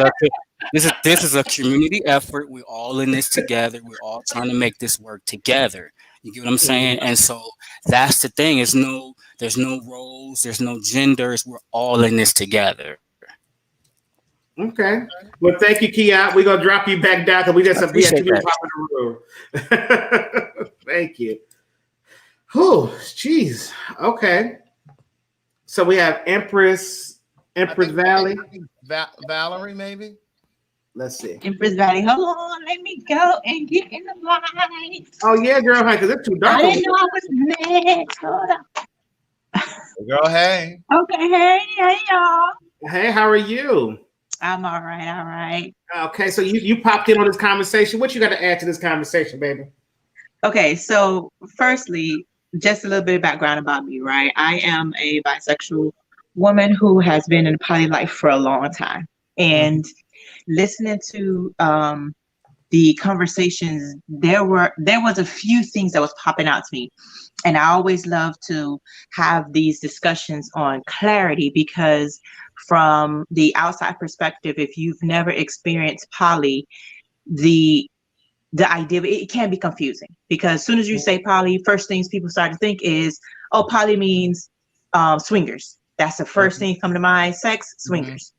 a community effort. We're all in this together. We're all trying to make this work together. You get what I'm saying? And so that's the thing. There's no roles. There's no genders. We're all in this together. Okay. Well, thank you, Kia. We're gonna drop you back down because we have too many pop in the room. Thank you. Oh, jeez. Okay. So we have Empress Valley. Valerie, maybe. Let's see. Empress Valley. Hold on, let me go and get in the light. Oh yeah, girl, hey, because it's too dark. I didn't know I was next. Hold on. Girl, hey. Okay, hey y'all. Hey, how are you? I'm all right. Okay, so you popped in on this conversation. What you got to add to this conversation, baby? Okay, so firstly, just a little bit of background about me, right? I am a bisexual woman who has been in poly life for a long time. And listening to the conversations, there was a few things that was popping out to me. And I always love to have these discussions on clarity because from the outside perspective, if you've never experienced poly, the idea, it can be confusing because as soon as you say poly, first things people start to think is, oh, poly means swingers. That's the first thing come to mind, sex, swingers.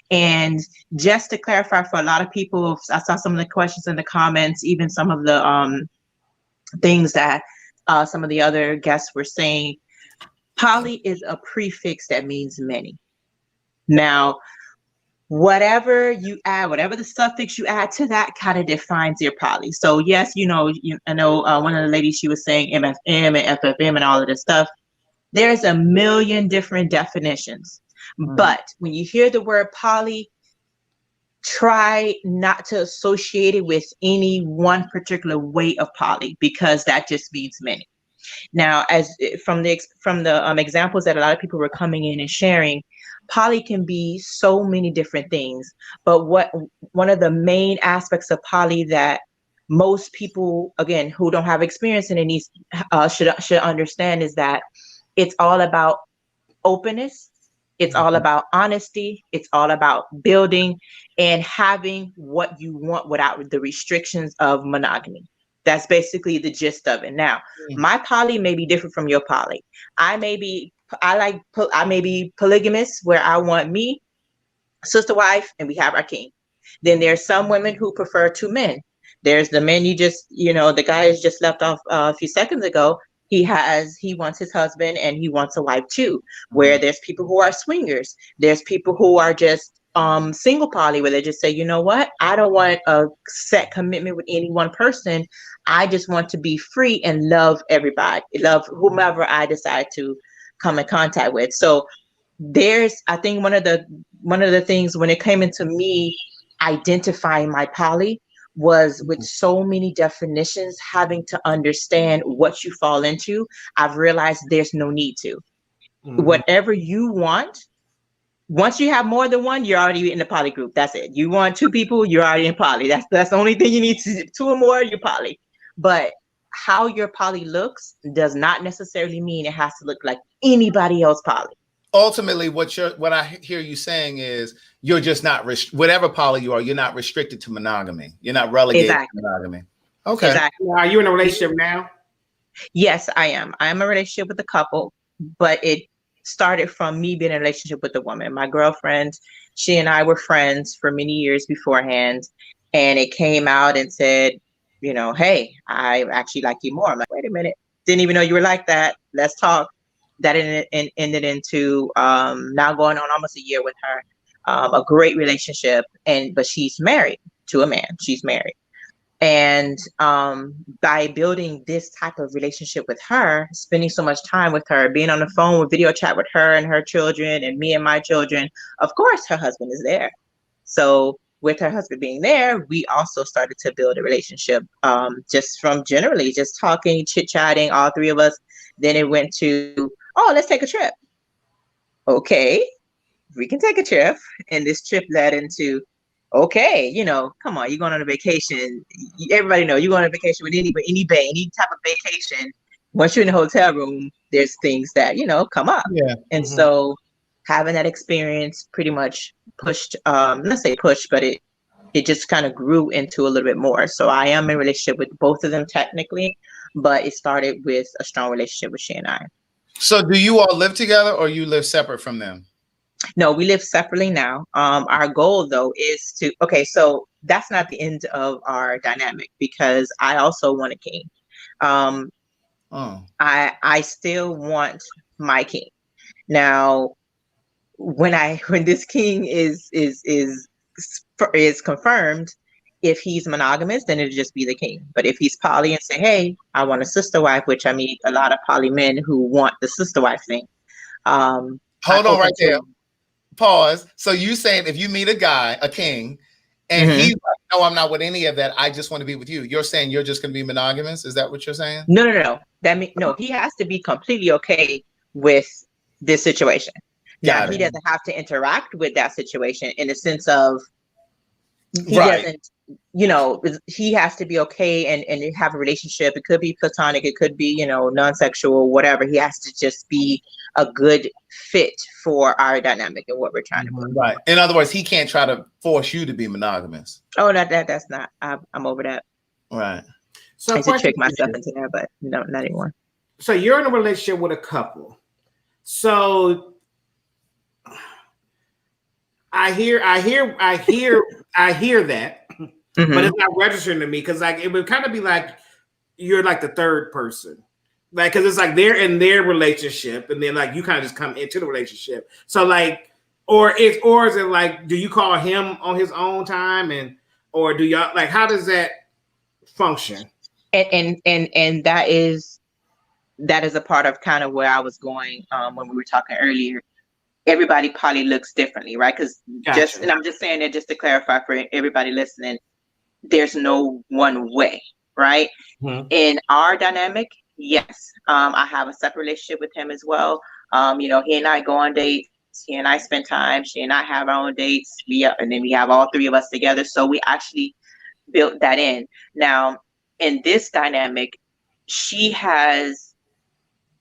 And just to clarify for a lot of people, I saw some of the questions in the comments, even some of the things that some of the other guests were saying. Poly is a prefix that means many. Now, whatever you add, whatever the suffix you add to that kind of defines your poly. So yes, I know one of the ladies, she was saying MFM and FFM and all of this stuff. There's a million different definitions. But when you hear the word poly, try not to associate it with any one particular way of poly because that just means many. Now, as from the examples that a lot of people were coming in and sharing, poly can be so many different things. But one of the main aspects of poly that most people, again, who don't have experience in it should understand is that it's all about openness. It's all about honesty. It's all about building and having what you want without the restrictions of monogamy. That's basically the gist of it. Now, my poly may be different from your poly. I may be polygamous, where I want me, sister wife, and we have our king. Then there's some women who prefer two men. There's the men the guy is just left off a few seconds ago. He wants his husband and he wants a wife too. Where there's people who are swingers. There's people who are just single poly, where they just say, you know what, I don't want a set commitment with any one person. I just want to be free and love everybody, love whomever I decide to come in contact with. So I think one of the things when it came into me identifying my poly was with so many definitions, having to understand what you fall into. I've realized there's no need to. Whatever you want, once you have more than one, you're already in the poly group. That's it. You want two people, you're already in poly. That's the only thing you need to. Two or more, you're poly. But how your poly looks does not necessarily mean it has to look like anybody else poly. Ultimately, what I hear you saying is you're just not whatever poly you are, you're not restricted to monogamy. You're not relegated to monogamy. Okay. Exactly. Are you in a relationship now? Yes, I am. I am in a relationship with a couple, but it started from me being in a relationship with a woman. My girlfriend, she and I were friends for many years beforehand, and it came out and said, hey, I actually like you more. I'm like, wait a minute, didn't even know you were like that. Let's talk. That ended into now going on almost a year with her, a great relationship, but she's married to a man. She's married. And by building this type of relationship with her, spending so much time with her, being on the phone with video chat with her and her children and me and my children, of course, her husband is there. So with her husband being there, we also started to build a relationship just from generally just talking, chit-chatting, all three of us. Then it went to, let's take a trip. Okay, we can take a trip. And this trip led into, okay, come on, you're going on a vacation. Everybody know you're going on a vacation with any type of vacation. Once you're in a hotel room, there's things that, come up. Yeah. And so having that experience pretty much pushed, let's say push, but it just kind of grew into a little bit more. So I am in a relationship with both of them technically, but it started with a strong relationship with she and I. So do you all live together or you live separate from them? No, we live separately now. Our goal though is to, so that's not the end of our dynamic because I also want a king. I still want my king. Now, when this king is confirmed, if he's monogamous, then it'll just be the king. But if he's poly and say, hey, I want a sister wife, which I meet a lot of poly men who want the sister wife thing. Hold on right there. Pause. So you saying if you meet a guy, a king, and he's like, no, I'm not with any of that. I just want to be with you. You're saying you're just going to be monogamous? Is that what you're saying? No. No, he has to be completely okay with this situation. Now, he doesn't have to interact with that situation in the sense of doesn't, he has to be okay and have a relationship. It could be platonic. It could be, non-sexual, whatever. He has to just be a good fit for our dynamic and what we're trying to do. Right. In other words, he can't try to force you to be monogamous. Oh, that's not. I'm over that. Right. So I should trick myself into that, but no, not anymore. So you're in a relationship with a couple. So I hear that, but it's not registering to me because it would kind of be like you're like the third person, like because it's like they're in their relationship and then like you kind of just come into the relationship. So like, or is it like, do you call him on his own time or do y'all like how does that function? And that is a part of kind of where I was going when we were talking earlier. Everybody probably looks differently, right? Because and I'm just saying that just to clarify for everybody listening, there's no one way, right? In our dynamic, yes, I have a separate relationship with him as well. He and I go on dates. He and I spend time. She and I have our own dates. And then we have all three of us together. So we actually built that in. Now, in this dynamic,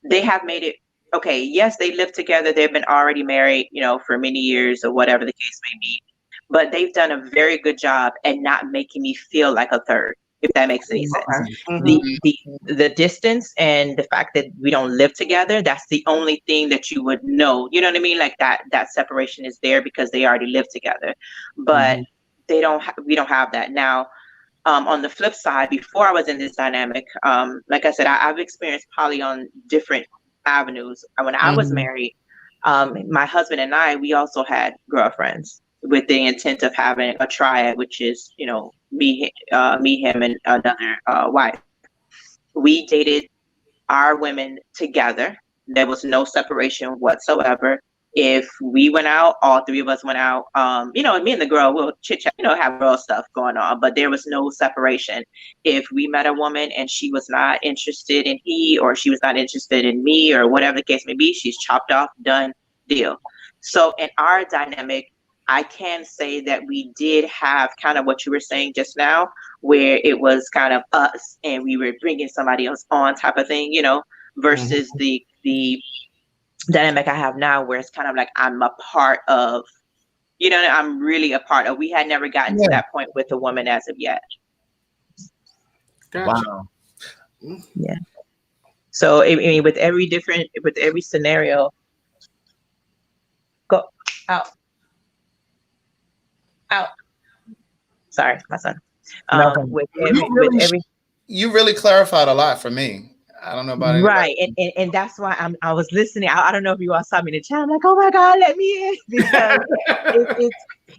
they have made it okay. Yes, they live together. They've been already married, for many years or whatever the case may be. But they've done a very good job at not making me feel like a third, if that makes any sense. Okay. The the distance and the fact that we don't live together, that's the only thing that you would know. You know what I mean? Like that separation is there because they already live together. But we don't have that now. On the flip side, before I was in this dynamic, like I said, I've experienced poly on different avenues. When I was married, my husband and we also had girlfriends with the intent of having a triad, which is, me, him, and another wife. We dated our women together. There was no separation whatsoever. If we went out, all three of us went out. Me and the girl will chit chat, have girl stuff going on, but there was no separation. If we met a woman and she was not interested in or she was not interested in me, or whatever the case may be, she's chopped off, done, deal. So in our dynamic, I can say that we did have kind of what you were saying just now, where it was kind of us and we were bringing somebody else on type of thing, versus the dynamic I have now, where it's kind of like I'm a part of, I'm really a part of. We had never gotten to that point with a woman as of yet. Gotcha. Wow. Yeah. So I mean, with every scenario, go out. Sorry, my son. You really clarified a lot for me. I don't know about anybody. Right, and that's why I was listening. I don't know if you all saw me in the chat. I'm like, oh my God, let me in, because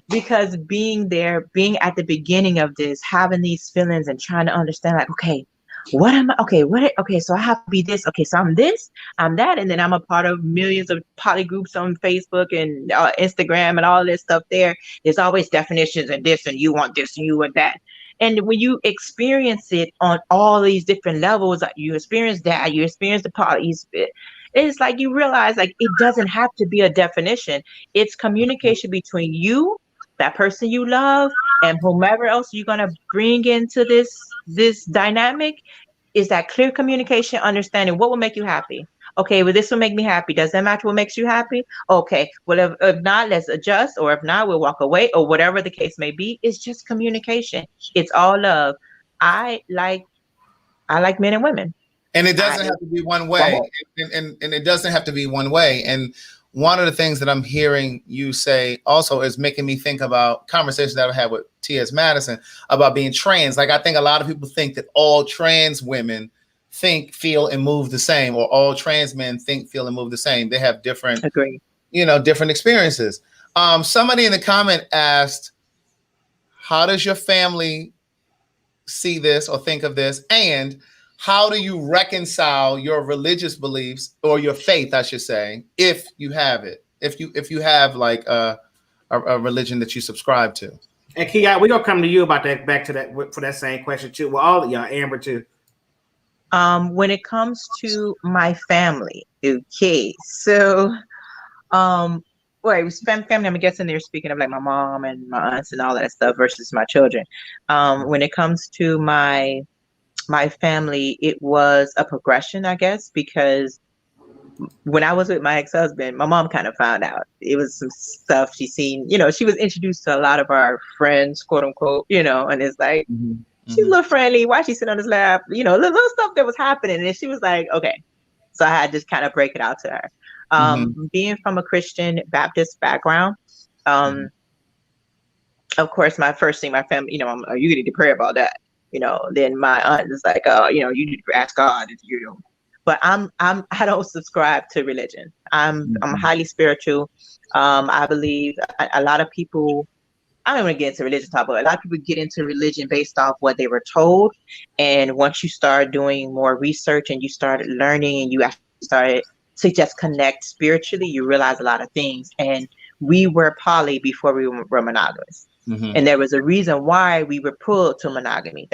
because being there, being at the beginning of this, having these feelings and trying to understand, like, okay, what am I? Okay, so I have to be this. Okay, so I'm this, I'm that, and then I'm a part of millions of poly groups on Facebook and Instagram and all this stuff. There's always definitions and this, and you want this, and you want that. And when you experience it on all these different levels, you experience that, you experience the poly, it's like you realize, like, it doesn't have to be a definition. It's communication between you, that person you love, and whomever else you're gonna bring into this dynamic. Is that clear communication, understanding what will make you happy. Okay, well, this will make me happy. Does that match what makes you happy? Okay, well, if not, let's adjust, or if not, we'll walk away, or whatever the case may be. It's just communication. It's all love. I like men and women. And it doesn't have to be one way. And it doesn't have to be one way. And one of the things that I'm hearing you say also is making me think about conversations that I've had with T.S. Madison about being trans. Like, I think a lot of people think that all trans women think, feel, and move the same, or all trans men think, feel, and move the same. They have different, different experiences. Somebody in the comment asked, how does your family see this or think of this? And how do you reconcile your religious beliefs, or your faith, I should say, if you have it, if you have like a religion that you subscribe to? And Kia, we're gonna come to you about that, back to that for that same question too. Well, all of y'all, Amber too. When it comes to my family, okay, so family, I'm guessing they're speaking of like my mom and my aunts and all that stuff versus my children. When it comes to my family, it was a progression, I guess, because when I was with my ex-husband, my mom kind of found out. It was some stuff she seen, she was introduced to a lot of our friends, quote unquote, and it's like, she's a little friendly. Why she sit on his lap? Little stuff that was happening. And she was like, okay. So I had to just kind of break it out to her. Being from a Christian Baptist background, of course, my first thing, my family, you need to pray about that. Then my aunt is like, you need to ask God, but I don't subscribe to religion. I'm highly spiritual. I believe a lot of people, I don't want to get into religion talk, but a lot of people get into religion based off what they were told. And once you start doing more research and you started learning and you actually started to just connect spiritually, you realize a lot of things. And we were poly before we were monogamous. And there was a reason why we were pulled to monogamy.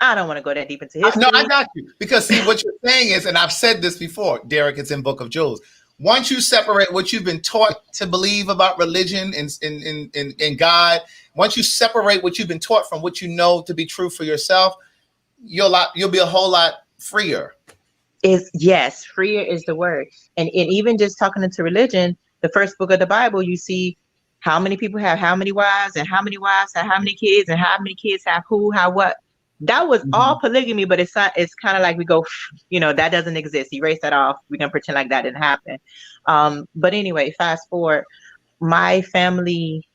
I don't want to go that deep into history. No, I got you. Because see, what you're saying is, and I've said this before, Derek, it's in Book of Jewels. once you separate what you've been taught to believe about religion and in God, once you separate what you've been taught from what you know to be true for yourself, you'll be a whole lot freer. Yes, freer is the word. And even just talking into religion, the first book of the Bible, you see how many people have how many wives, and how many wives have how many kids, and how many kids have who, how, what. That was all polygamy, but it's kind of like we go, that doesn't exist. Erase that off. We can pretend like that didn't happen. But anyway, fast forward, my family,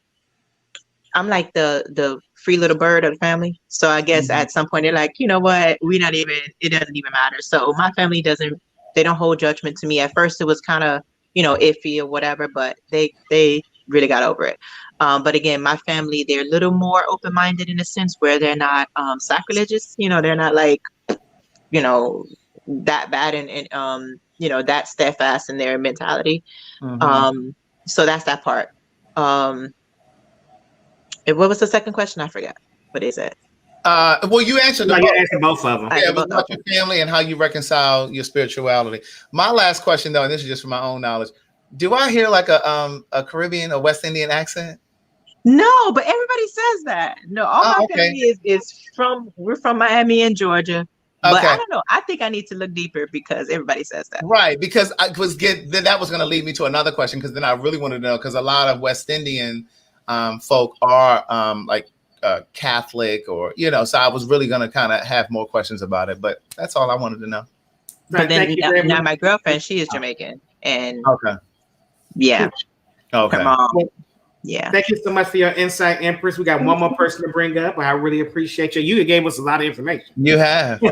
I'm like the free little bird of the family. So I guess at some point they're like, you know what, it doesn't even matter. So my family they don't hold judgment to me. At first it was kind of, iffy or whatever, but they really got over it. But again, my family, they're a little more open-minded in a sense where they're not sacrilegious. They're not like, that bad and that steadfast in their mentality. So that's that part. What was the second question? I forgot. What is it? Well, you answered you answered both of them. Yeah, about your family and how you reconcile your spirituality. My last question, though, and this is just for my own knowledge, do I hear like a Caribbean, a West Indian accent? No, but everybody says that. No, all my family we're from Miami and Georgia. But I don't know. I think I need to look deeper because everybody says that. Right, because that was going to lead me to another question, because then I really wanted to know, because a lot of West Indian folk are like Catholic or, so I was really going to kind of have more questions about it, but that's all I wanted to know. But then now my girlfriend, she is Jamaican. And yeah. Okay. Her mom. Yeah. Thank you so much for your insight, Empress. We got one more person to bring up. I really appreciate you. You gave us a lot of information. You have.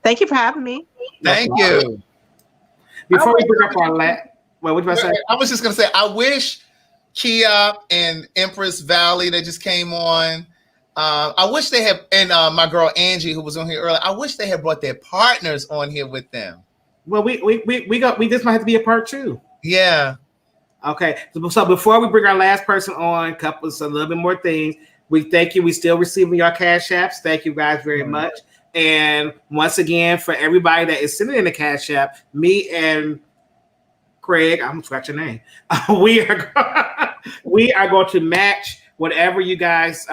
Thank you for having me. Thank you. Before we bring up our what did I say? I was just going to say, I wish Kia and Empress Valley that just came on. I wish they had, and my girl Angie, who was on here earlier, I wish they had brought their partners on here with them. Well, we this might have to be a part 2. Yeah. Okay. So before we bring our last person on, a little bit more things. We thank you. We still receiving your cash apps. Thank you guys very much. And once again, for everybody that is sending in the cash app, me and Craig, I'm gonna scratch your name. We are going to match whatever you guys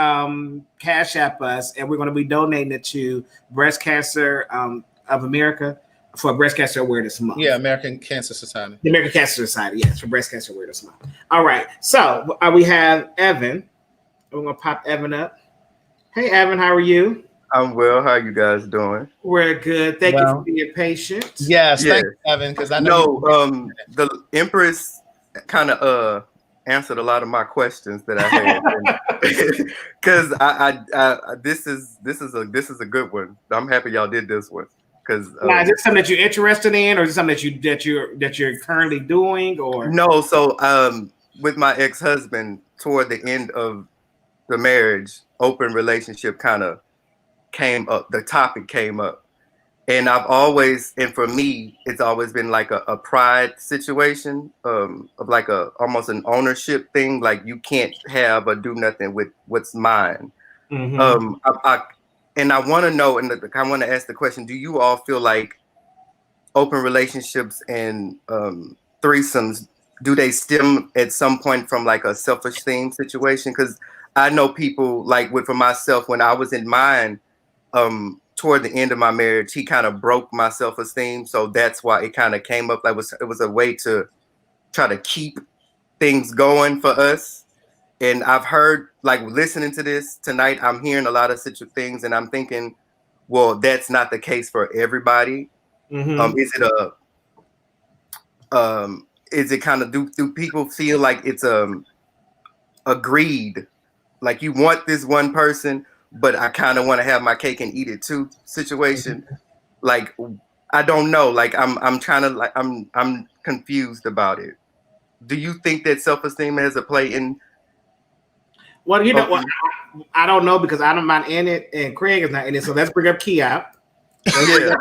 cash app us, and we're going to be donating it to Breast Cancer of America for Breast Cancer Awareness Month. Yeah, American Cancer Society. The American Cancer Society, yes, for Breast Cancer Awareness Month. All right, so we have Evan. We're going to pop Evan up. Hey, Evan, how are you? I'm well. How are you guys doing? We're good. Thank you for being patient. Yes, thank you, Evan, because I know the Empress kind of answered a lot of my questions that I had, because this is a good one. I'm happy y'all did this one. Because is it something that you're interested in, or is it something that you're currently doing, or no? So with my ex-husband, toward the end of the marriage, open relationship kind of came up. The topic came up, and for me, it's always been like a pride situation of like almost an ownership thing. Like you can't have or do nothing with what's mine. And I want to know, and I want to ask the question, do you all feel like open relationships and threesomes, do they stem at some point from like a self-esteem situation? Because I know people, like for myself, when I was in mine, toward the end of my marriage, he kind of broke my self-esteem. So that's why it kind of came up. It was a way to try to keep things going for us. And I've heard, like listening to this tonight, I'm hearing a lot of such things, and I'm thinking, well, that's not the case for everybody. Is it kind of do people feel like it's agreed, like you want this one person, but I kind of want to have my cake and eat it too situation? Like I don't know. Like I'm trying to like I'm confused about it. Do you think that self-esteem has a play in? Well, you know what? I don't know, because I'm not in it and Craig is not in it. So let's bring up Key out. Yeah,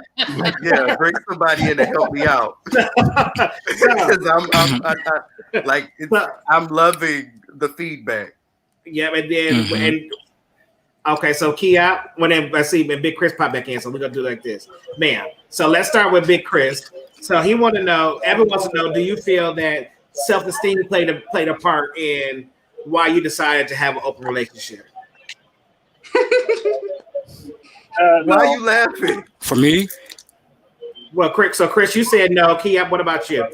bring somebody in to help me out. Because I'm loving the feedback. Yeah, and then okay, so Key out. Let's see, Big Chris pop back in. So we're gonna do like this, ma'am. So let's start with Big Chris. So he want to know. Evan wants to know. Do you feel that self-esteem played a part in why you decided to have an open relationship? Why are No. you laughing? For me, Well, Chris. So Chris, you said no. Kia, what about you?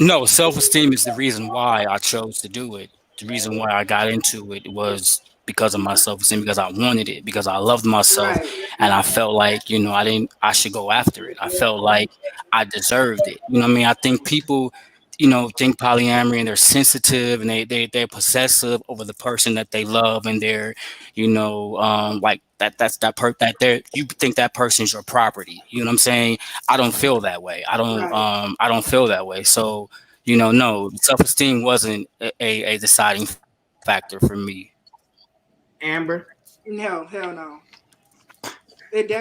no, self-esteem is the reason why I chose to do it. The reason why I got into it was because of my self-esteem, because I wanted it, because I loved myself, Right. and I felt like, I should go after it. I felt like I deserved it. You know what I mean? I think people, think polyamory and they're sensitive and they're possessive over the person that they love, and they're, like you think that person's your property. You know what I'm saying? I don't feel that way. I don't feel that way. So, no, self-esteem wasn't a deciding factor for me. Amber. No, hell no.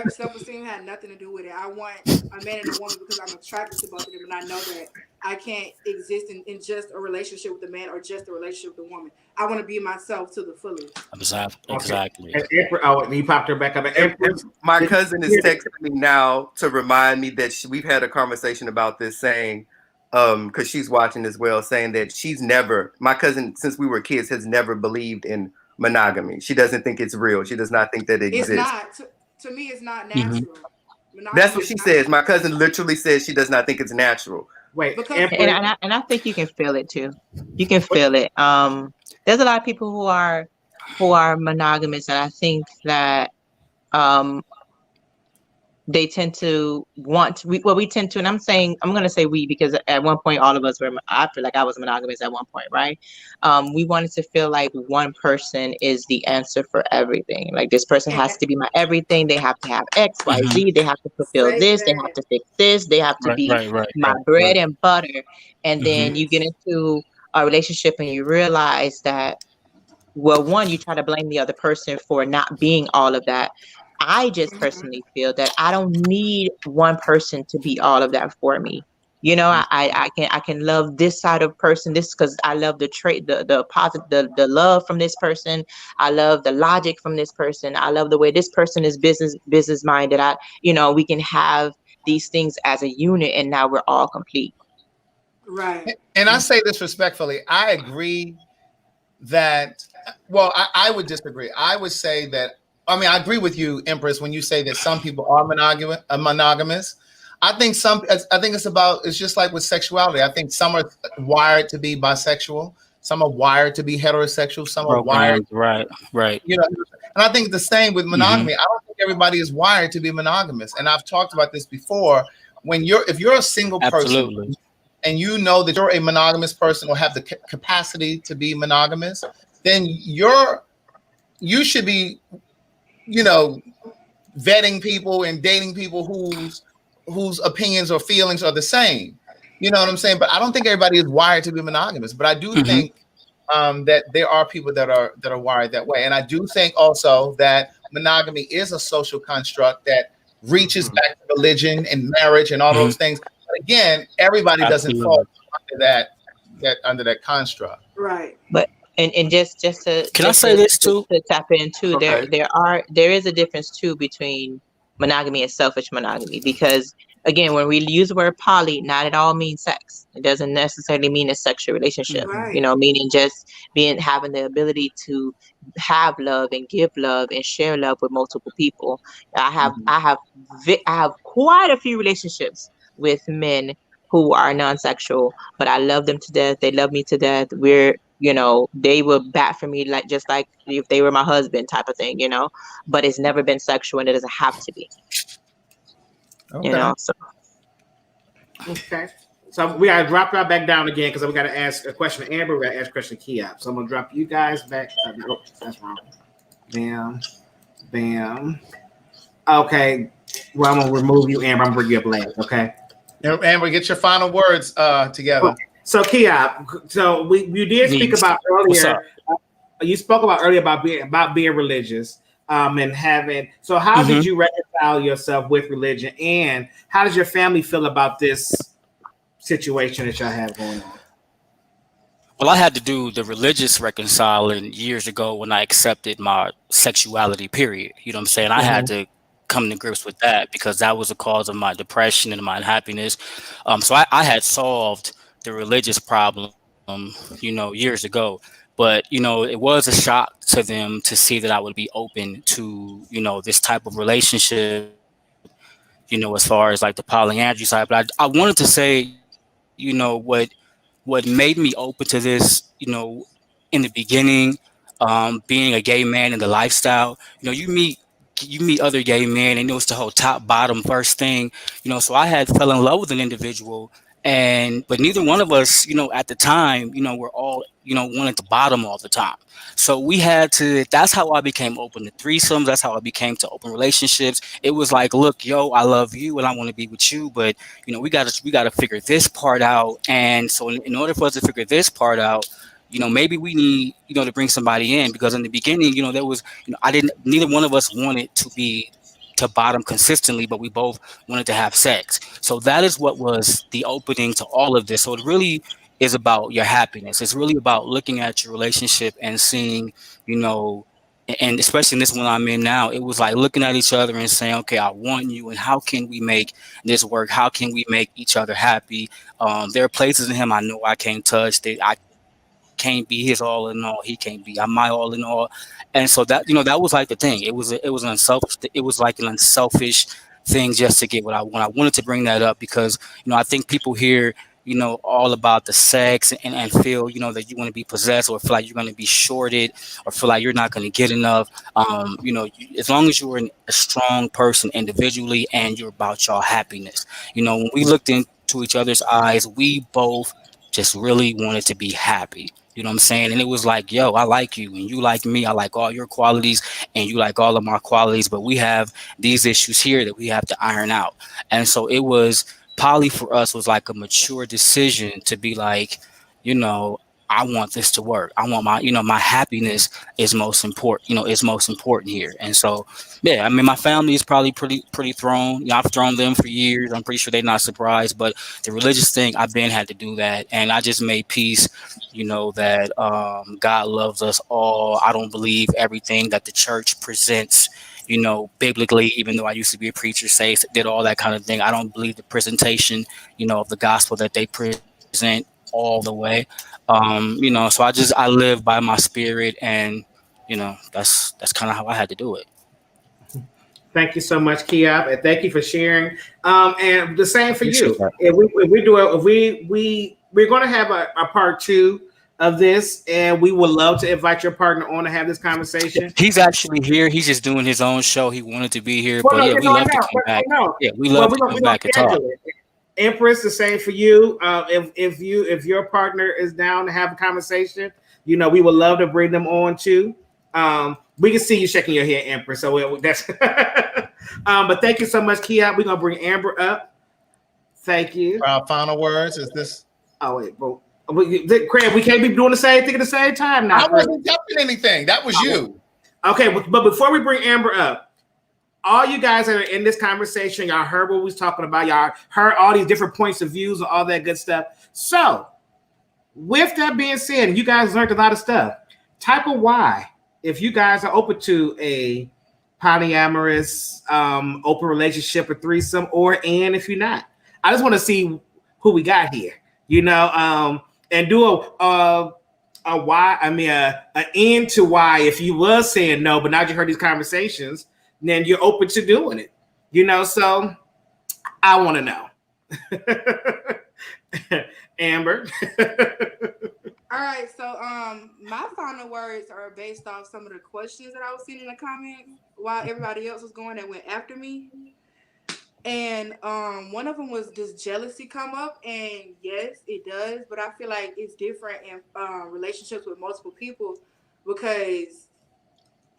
Self-esteem had nothing to do with it. I want a man and a woman because I'm attracted to both of them, and I know that I can't exist in just a relationship with a man or just a relationship with a woman. I want to be myself to the fullest. Exactly. And Empress, oh, you popped her back up. Empress, My cousin is texting me now to remind me that we've had a conversation about this, saying, because she's watching as well, saying that my cousin, since we were kids, has never believed in monogamy. She doesn't think it's real. She does not think that it It's exists. not. To me, it's not Mm-hmm. natural. That's what she says. My cousin literally says she does not think it's natural. Wait, Because- And I think you can feel it too. You can feel it. There's a lot of people who are monogamous, and I think that they tend to we tend to, and I'm going to say we, because at one point all of us were, I feel like I was monogamous at one point, right? We wanted to feel like one person is the answer for everything. Like, this person has to be my everything. They have to have X, Y, Z. They have to fulfill this. They have to fix this. They have to be my bread and butter. And then you get into a relationship and you realize that, well, one, you try to blame the other person for not being all of that. I just personally feel that I don't need one person to be all of that for me. I can love this side of person, this, because I love the trait, the positive, the love from this person. I love the logic from this person. I love the way this person is business minded. We can have these things as a unit, and now we're all complete. Right. And I say this respectfully. I agree that, well, I would disagree. I would say that, I agree with you, Empress, when you say that some people are monogamous. I think it's just like with sexuality. I think some are wired to be bisexual, some are wired to be heterosexual, some are wired. Right. And I think the same with monogamy. I don't think everybody is wired to be monogamous. And I've talked about this before. If you're a single person, and you know that you're a monogamous person or have the capacity to be monogamous, then you should be, vetting people and dating people whose opinions or feelings are the same. You know what I'm saying? But I don't think everybody is wired to be monogamous. But I do think that there are people that are wired that way. And I do think also that monogamy is a social construct that reaches back to religion and marriage and all those things. But again, everybody doesn't fall under that construct. Right. But and just to I say this too? To tap into, Okay. there is a difference too between monogamy and selfish monogamy, because again, when we use the word poly, not at all means sex. It doesn't necessarily mean a sexual relationship. Right. Meaning just having the ability to have love and give love and share love with multiple people. I have quite a few relationships with men who are non-sexual, but I love them to death. They love me to death. They will bat for me just like if they were my husband, type of thing, but it's never been sexual, and it doesn't have to be. Okay. Okay. So we gotta drop y'all back down again because we gotta ask a question to Amber. We gotta ask a question to Kia. So I'm gonna drop you guys back. Oh, that's wrong. Bam. Okay. Well, I'm gonna remove you, Amber. I'm gonna bring you up last. Okay. Amber, get your final words together. So Kia, you did speak about earlier. You spoke about earlier about being religious. And having, so how did you reconcile yourself with religion, and how does your family feel about this situation that y'all have going on? Well, I had to do the religious reconciling years ago when I accepted my sexuality, period. You know what I'm saying? I had to come to grips with that because that was the cause of my depression and my unhappiness. So I had solved the religious problem, years ago. But it was a shock to them to see that I would be open to this type of relationship. As far as like the polyandry side, but I wanted to say what made me open to this, in the beginning, being a gay man in the lifestyle, you meet other gay men, and it was the whole top bottom first thing, so I had fell in love with an individual, and but neither one of us, at the time, we're all, wanted the bottom all the time. So we had to, that's how I became open to threesomes. That's how I became to open relationships. It was like, look, yo, I love you and I want to be with you, but we gotta figure this part out. And so in order for us to figure this part out, maybe we need, to bring somebody in, because in the beginning, there was, I didn't, neither one of us wanted to be to bottom consistently, but we both wanted to have sex. So that is what was the opening to all of this. So it really is about your happiness. It's really about looking at your relationship and seeing, you know, and especially in this one I'm in now, it was like looking at each other and saying, okay, I want you, and how can we make this work? How can we make each other happy? There are places in him I know I can't touch. That I can't be his all in all. He can't be. I'm my all in all. And so that was like the thing. It was like an unselfish thing just to get what I want. I wanted to bring that up because I think people hear all about the sex and feel that you want to be possessed, or feel like you're going to be shorted, or feel like you're not going to get enough. As long as you're a strong person individually and you're about your happiness. When we looked into each other's eyes, we both just really wanted to be happy. You know what I'm saying? And it was like, yo, I like you and you like me. I like all your qualities and you like all of my qualities, but we have these issues here that we have to iron out. And so it was, poly for us was like a mature decision to be like, you know, I want this to work. I want my happiness is most important, is most important here. And so, yeah, I mean, my family is probably pretty thrown. I've thrown them for years. I'm pretty sure they're not surprised, but the religious thing, I've been had to do that. And I just made peace, that God loves us all. I don't believe everything that the church presents, biblically, even though I used to be a preacher, say, did all that kind of thing. I don't believe the presentation, of the gospel that they present all the way. So I live by my spirit, and that's kind of how I had to do it. Thank you so much, Kiab, and thank you for sharing. And the same for Appreciate you. that. We're going to have a part two of this, and we would love to invite your partner on to have this conversation. He's actually here. He's just doing his own show. He wanted to be here, Well, but no, yeah, you we know, I love to know, come but I back. know. Yeah, we Well, love to come we're gonna back and talk. schedule it. Empress, the same for you. If your partner is down to have a conversation, we would love to bring them on too. We can see you shaking your head, Empress. So that's. But thank you so much, Kia. We're gonna bring Amber up. Thank you. For our final words, is this? Oh wait, bro. Craig, we can't be doing the same thing at the same time now. I wasn't touching anything. That was you. Okay, but before we bring Amber up, all you guys that are in this conversation, y'all heard what we was talking about. Y'all heard all these different points of views and all that good stuff. So, with that being said, you guys learned a lot of stuff. Type of why, if you guys are open to a polyamorous, open relationship or threesome, and if you're not, I just want to see who we got here, and do a why. I mean, a end to why. If you was saying no, but now you heard these conversations, then you're open to doing it. So I want to know, Amber. All right, so my final words are based off some of the questions that I was seeing in the comments while everybody else was going that went after me. And one of them was, does jealousy come up? And yes, it does, but I feel like it's different in relationships with multiple people, because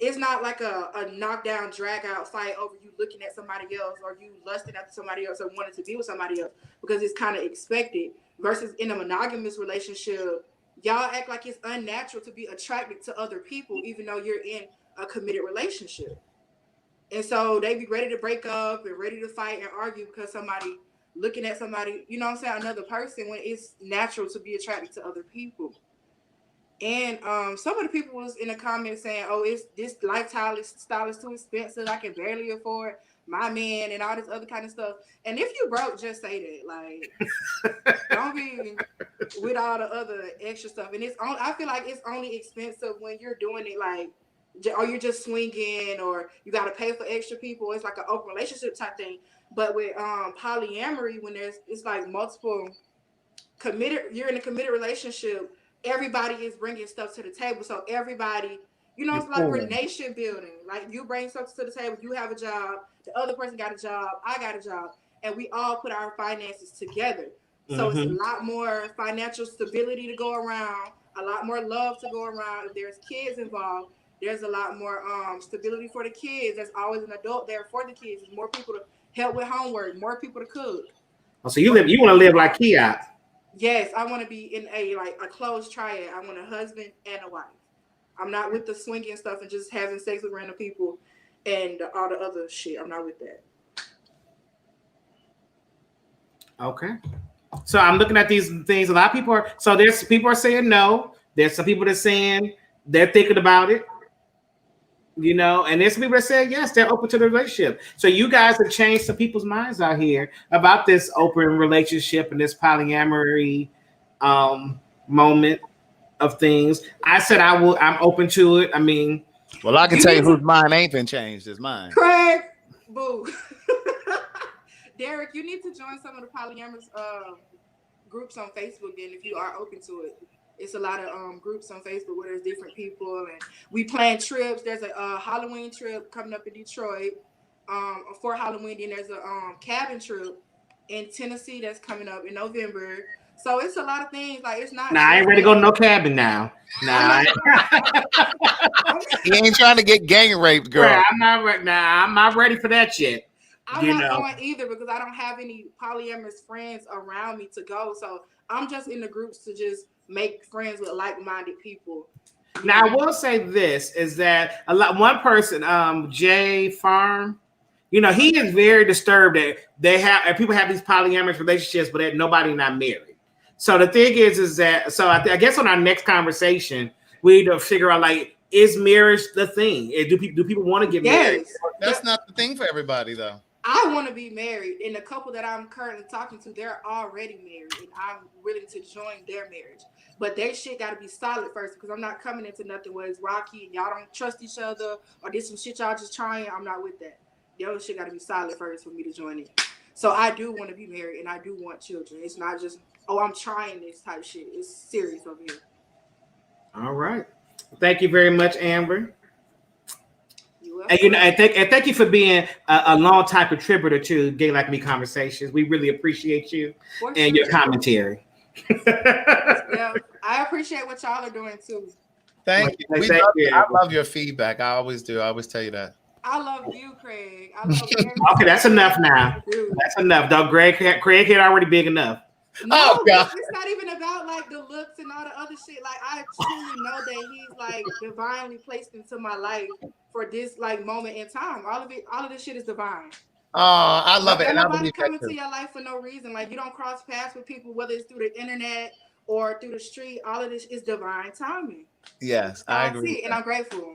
it's not like a knockdown, drag out fight over you looking at somebody else or you lusting after somebody else or wanting to be with somebody else, because it's kind of expected. Versus in a monogamous relationship, y'all act like it's unnatural to be attracted to other people, even though you're in a committed relationship. And so they be ready to break up and ready to fight and argue because somebody looking at somebody, another person, when it's natural to be attracted to other people. And some of the people was in the comments saying, "Oh, it's this lifestyle is too expensive. I can barely afford my man and all this other kind of stuff. And if you broke, just say that. Like, don't be with all the other extra stuff. And I feel like it's only expensive when you're doing it like, or you're just swinging, or you got to pay for extra people. It's like an open relationship type thing. But with polyamory, when it's like multiple you're in a committed relationship, everybody is bringing stuff to the table. So everybody, it's like we're nation building. Like, you bring stuff to the table, you have a job, the other person got a job, I got a job, and we all put our finances together. So it's a lot more financial stability to go around, a lot more love to go around. If there's kids involved, there's a lot more stability for the kids. There's always an adult there for the kids. There's more people to help with homework, more people to cook. Oh, so you want to live like Kia? Yes, I want to be in a closed triad. I want a husband and a wife. I'm not with the swinging stuff and just having sex with random people and all the other shit. I'm not with that. Okay. So I'm looking at these things. A lot of people there's people are saying no. There's some people that are saying they're thinking about it. And there's some people that say yes, they're open to the relationship. So you guys have changed some people's minds out here about this open relationship and this polyamory moment of things. I said I'm open to it. I mean, well, I can tell you whose mind ain't been changed is mine. Craig, boo. Derek, you need to join some of the polyamorous groups on Facebook then, if you are open to it. It's a lot of groups on Facebook where there's different people, and we plan trips. There's a Halloween trip coming up in Detroit for Halloween. Then there's a cabin trip in Tennessee that's coming up in November. So it's a lot of things. Like, it's not. Nah, I ain't ready to go to no cabin now. Nah, he ain't trying to get gang raped, girl. I'm not ready. Nah, I'm not ready for that yet. I'm not going either because I don't have any polyamorous friends around me to go. So I'm just in the groups to just make friends with like-minded people. Now, I will say this is that one person, Jay Farm, he is very disturbed that people have these polyamorous relationships, but that nobody not married. So the thing is that I guess on our next conversation, we need to figure out, like, is marriage the thing? Do people want to get married? That's not the thing for everybody, though. I want to be married, and the couple that I'm currently talking to, they're already married, and I'm willing to join their marriage. But their shit got to be solid first, because I'm not coming into nothing where it's rocky and y'all don't trust each other, or there's some shit y'all just trying. I'm not with that. The other shit got to be solid first for me to join it. So I do want to be married, and I do want children. It's not just, I'm trying this type shit. It's serious over here. All right. Thank you very much, Amber. And thank you for being a long time contributor to Gay Like Me Conversations. We really appreciate you and your commentary. Yeah, I appreciate what y'all are doing too. Thank you. I love your feedback. I always do. I always tell you that. I love you, Craig. I love you. Okay, that's enough now. That's enough. Dog, Craig had already big enough. No, God. It's not even about like the looks and all the other shit. Like, I truly know that he's like divinely placed into my life for this like moment in time. All of this shit is divine. Oh, I love it. And nobody come into your life for no reason. Like, you don't cross paths with people, whether it's through the internet or through the street. All of this is divine timing. Yes, I agree. And I'm grateful.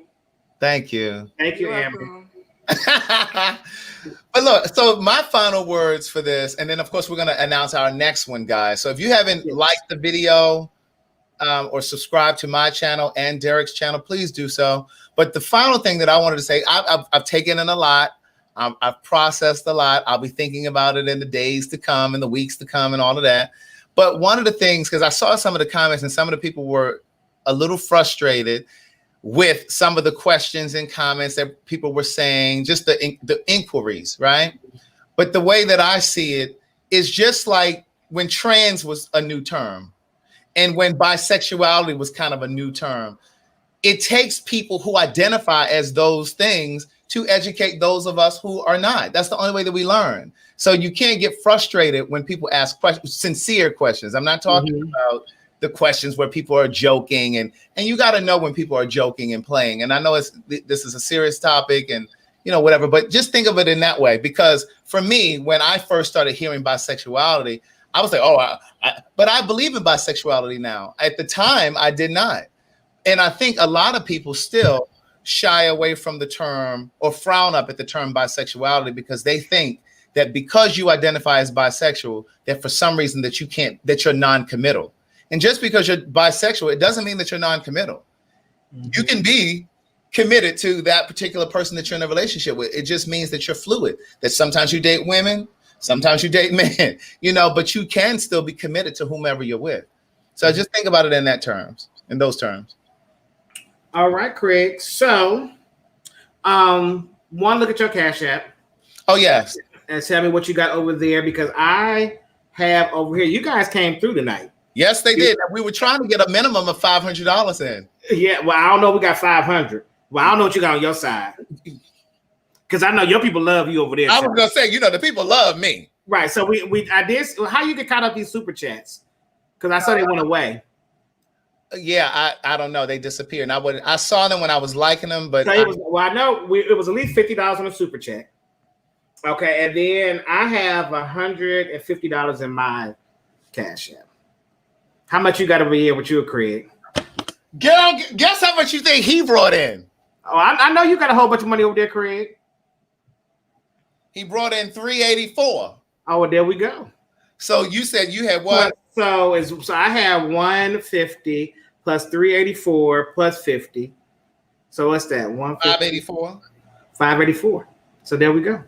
Thank you. Thank you, Amber. But look, so my final words for this, and then of course we're going to announce our next one, guys. So if you haven't liked the video or subscribed to my channel and Derek's channel, please do so. But the final thing that I wanted to say, I've taken in a lot. I've processed a lot. I'll be thinking about it in the days to come and the weeks to come and all of that. But one of the things, because I saw some of the comments and some of the people were a little frustrated with some of the questions and comments that people were saying, just the inquiries, right? But the way that I see it is just like when trans was a new term and when bisexuality was kind of a new term. It takes people who identify as those things to educate those of us who are not. That's the only way that we learn. So you can't get frustrated when people ask questions, sincere questions. I'm not talking about the questions where people are joking, and you got to know when people are joking and playing. And I know this is a serious topic and whatever, but just think of it in that way. Because for me, when I first started hearing bisexuality, I was like, but I believe in bisexuality now. At the time, I did not. And I think a lot of people still shy away from the term or frown up at the term bisexuality because they think that because you identify as bisexual, that for some reason that you're non-committal. And just because you're bisexual, it doesn't mean that you're non-committal. Mm-hmm. You can be committed to that particular person that you're in a relationship with. It just means that you're fluid, that sometimes you date women, sometimes you date men, but you can still be committed to whomever you're with. So just think about it in those terms. All right, Craig. So, one, look at your Cash App. Oh, yes. And tell me what you got over there, because I have over here, you guys came through tonight. Yes, they did. We were trying to get a minimum of $500 in. Yeah, well, I don't know. We got 500. Well, I don't know what you got on your side. Because I know your people love you over there. I was going to say, the people love me. Right. So I did. How you get caught up these super chats? Because I saw they went away. Yeah, I don't know. They disappeared. And I saw them when I was liking them, but so I know it was at least $50 on a super chat. Okay, and then I have $150 in my Cash App. How much you got over here with you, Craig? Girl, guess how much you think he brought in? Oh, I know you got a whole bunch of money over there, Craig. He brought in $384. Oh, well, there we go. So you said you had what? So I have $150 plus $384 plus 50. So what's that? $584. $584. So there we go.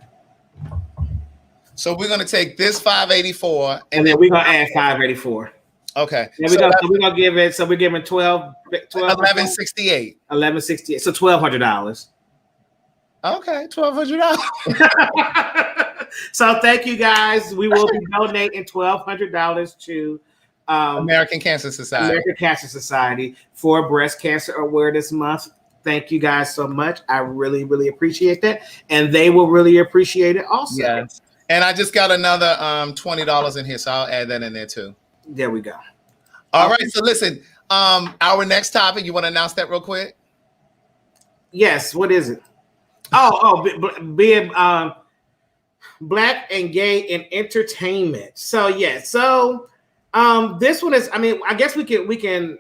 So we're gonna take this $584 and then we're gonna add $584. Okay. So we're gonna give it. So we're giving $1168. $1168. So $1,200. Okay, $1,200. So thank you guys. We will be donating $1,200 to American Cancer Society for Breast Cancer Awareness Month. Thank you guys so much. I really, really appreciate that, and they will really appreciate it also. Yes. And I just got another $20 in here, so I'll add that in there too. There we go. All right. So listen, our next topic. You want to announce that real quick? Yes. What is it? Being Black and gay in entertainment. So yeah. So this one is. I mean, I guess we can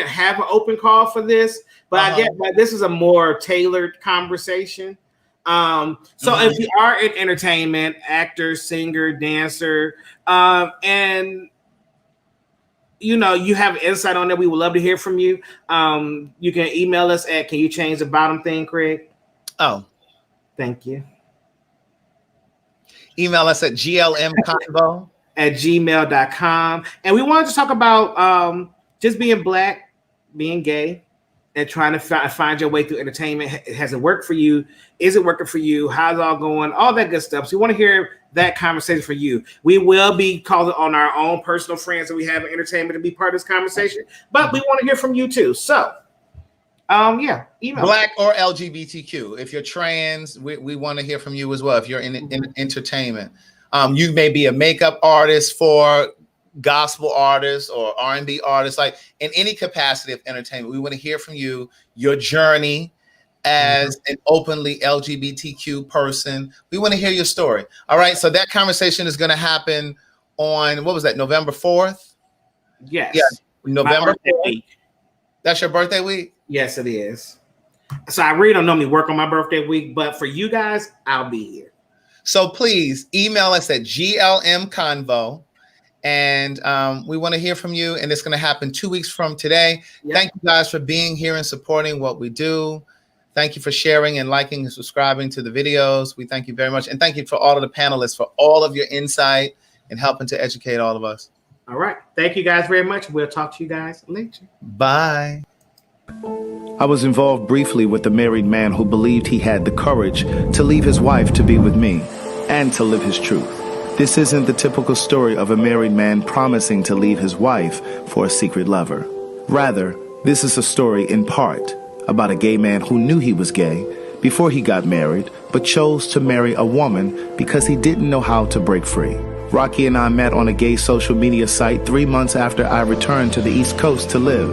have an open call for this, but I guess this is a more tailored conversation. If you are in entertainment, actor, singer, dancer, and you have insight on that, we would love to hear from you. You can email us at, can you change the bottom thing, Craig? Oh, thank you. Email us at glmconvo@gmail.com. And we wanted to talk about just being Black, being gay, and trying to find your way through entertainment. Has it worked for you? Is it working for you? How's it all going? All that good stuff. So we want to hear that conversation for you. We will be calling on our own personal friends that we have in entertainment to be part of this conversation, but we want to hear from you too. So, email. Black or LGBTQ. If you're trans, we want to hear from you as well. If you're in entertainment, you may be a makeup artist for gospel artists or R&B artists, like in any capacity of entertainment. We want to hear from you, your journey as an openly LGBTQ person. We want to hear your story. All right. So that conversation is going to happen on, what was that, November 4th? Yes. Yeah, November 4th. Week. That's your birthday week? Yes, it is. So I really don't normally work on my birthday week, but for you guys, I'll be here. So please email us at glmconvo. And we want to hear from you. And it's going to happen 2 weeks from today. Yep. Thank you guys for being here and supporting what we do. Thank you for sharing and liking and subscribing to the videos. We thank you very much. And thank you for all of the panelists for all of your insight and helping to educate all of us. All right. Thank you guys very much. We'll talk to you guys later. Bye. I was involved briefly with a married man who believed he had the courage to leave his wife to be with me and to live his truth. This isn't the typical story of a married man promising to leave his wife for a secret lover. Rather, this is a story in part about a gay man who knew he was gay before he got married, but chose to marry a woman because he didn't know how to break free. Rocky and I met on a gay social media site 3 months after I returned to the East Coast to live,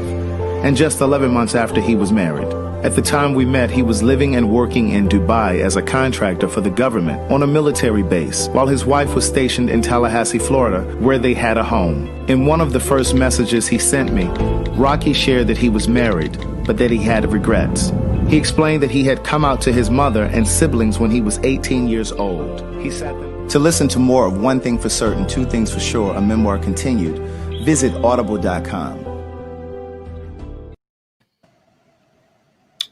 and just 11 months after he was married. At the time we met, he was living and working in Dubai as a contractor for the government on a military base, while his wife was stationed in Tallahassee, Florida, where they had a home. In one of the first messages he sent me, Rocky shared that he was married, but that he had regrets. He explained that he had come out to his mother and siblings when he was 18 years old. He sat them. To listen to more of One Thing for Certain, Two Things for Sure, a memoir continued, visit audible.com.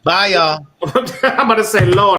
Bye, y'all. I'm about to say, Lord.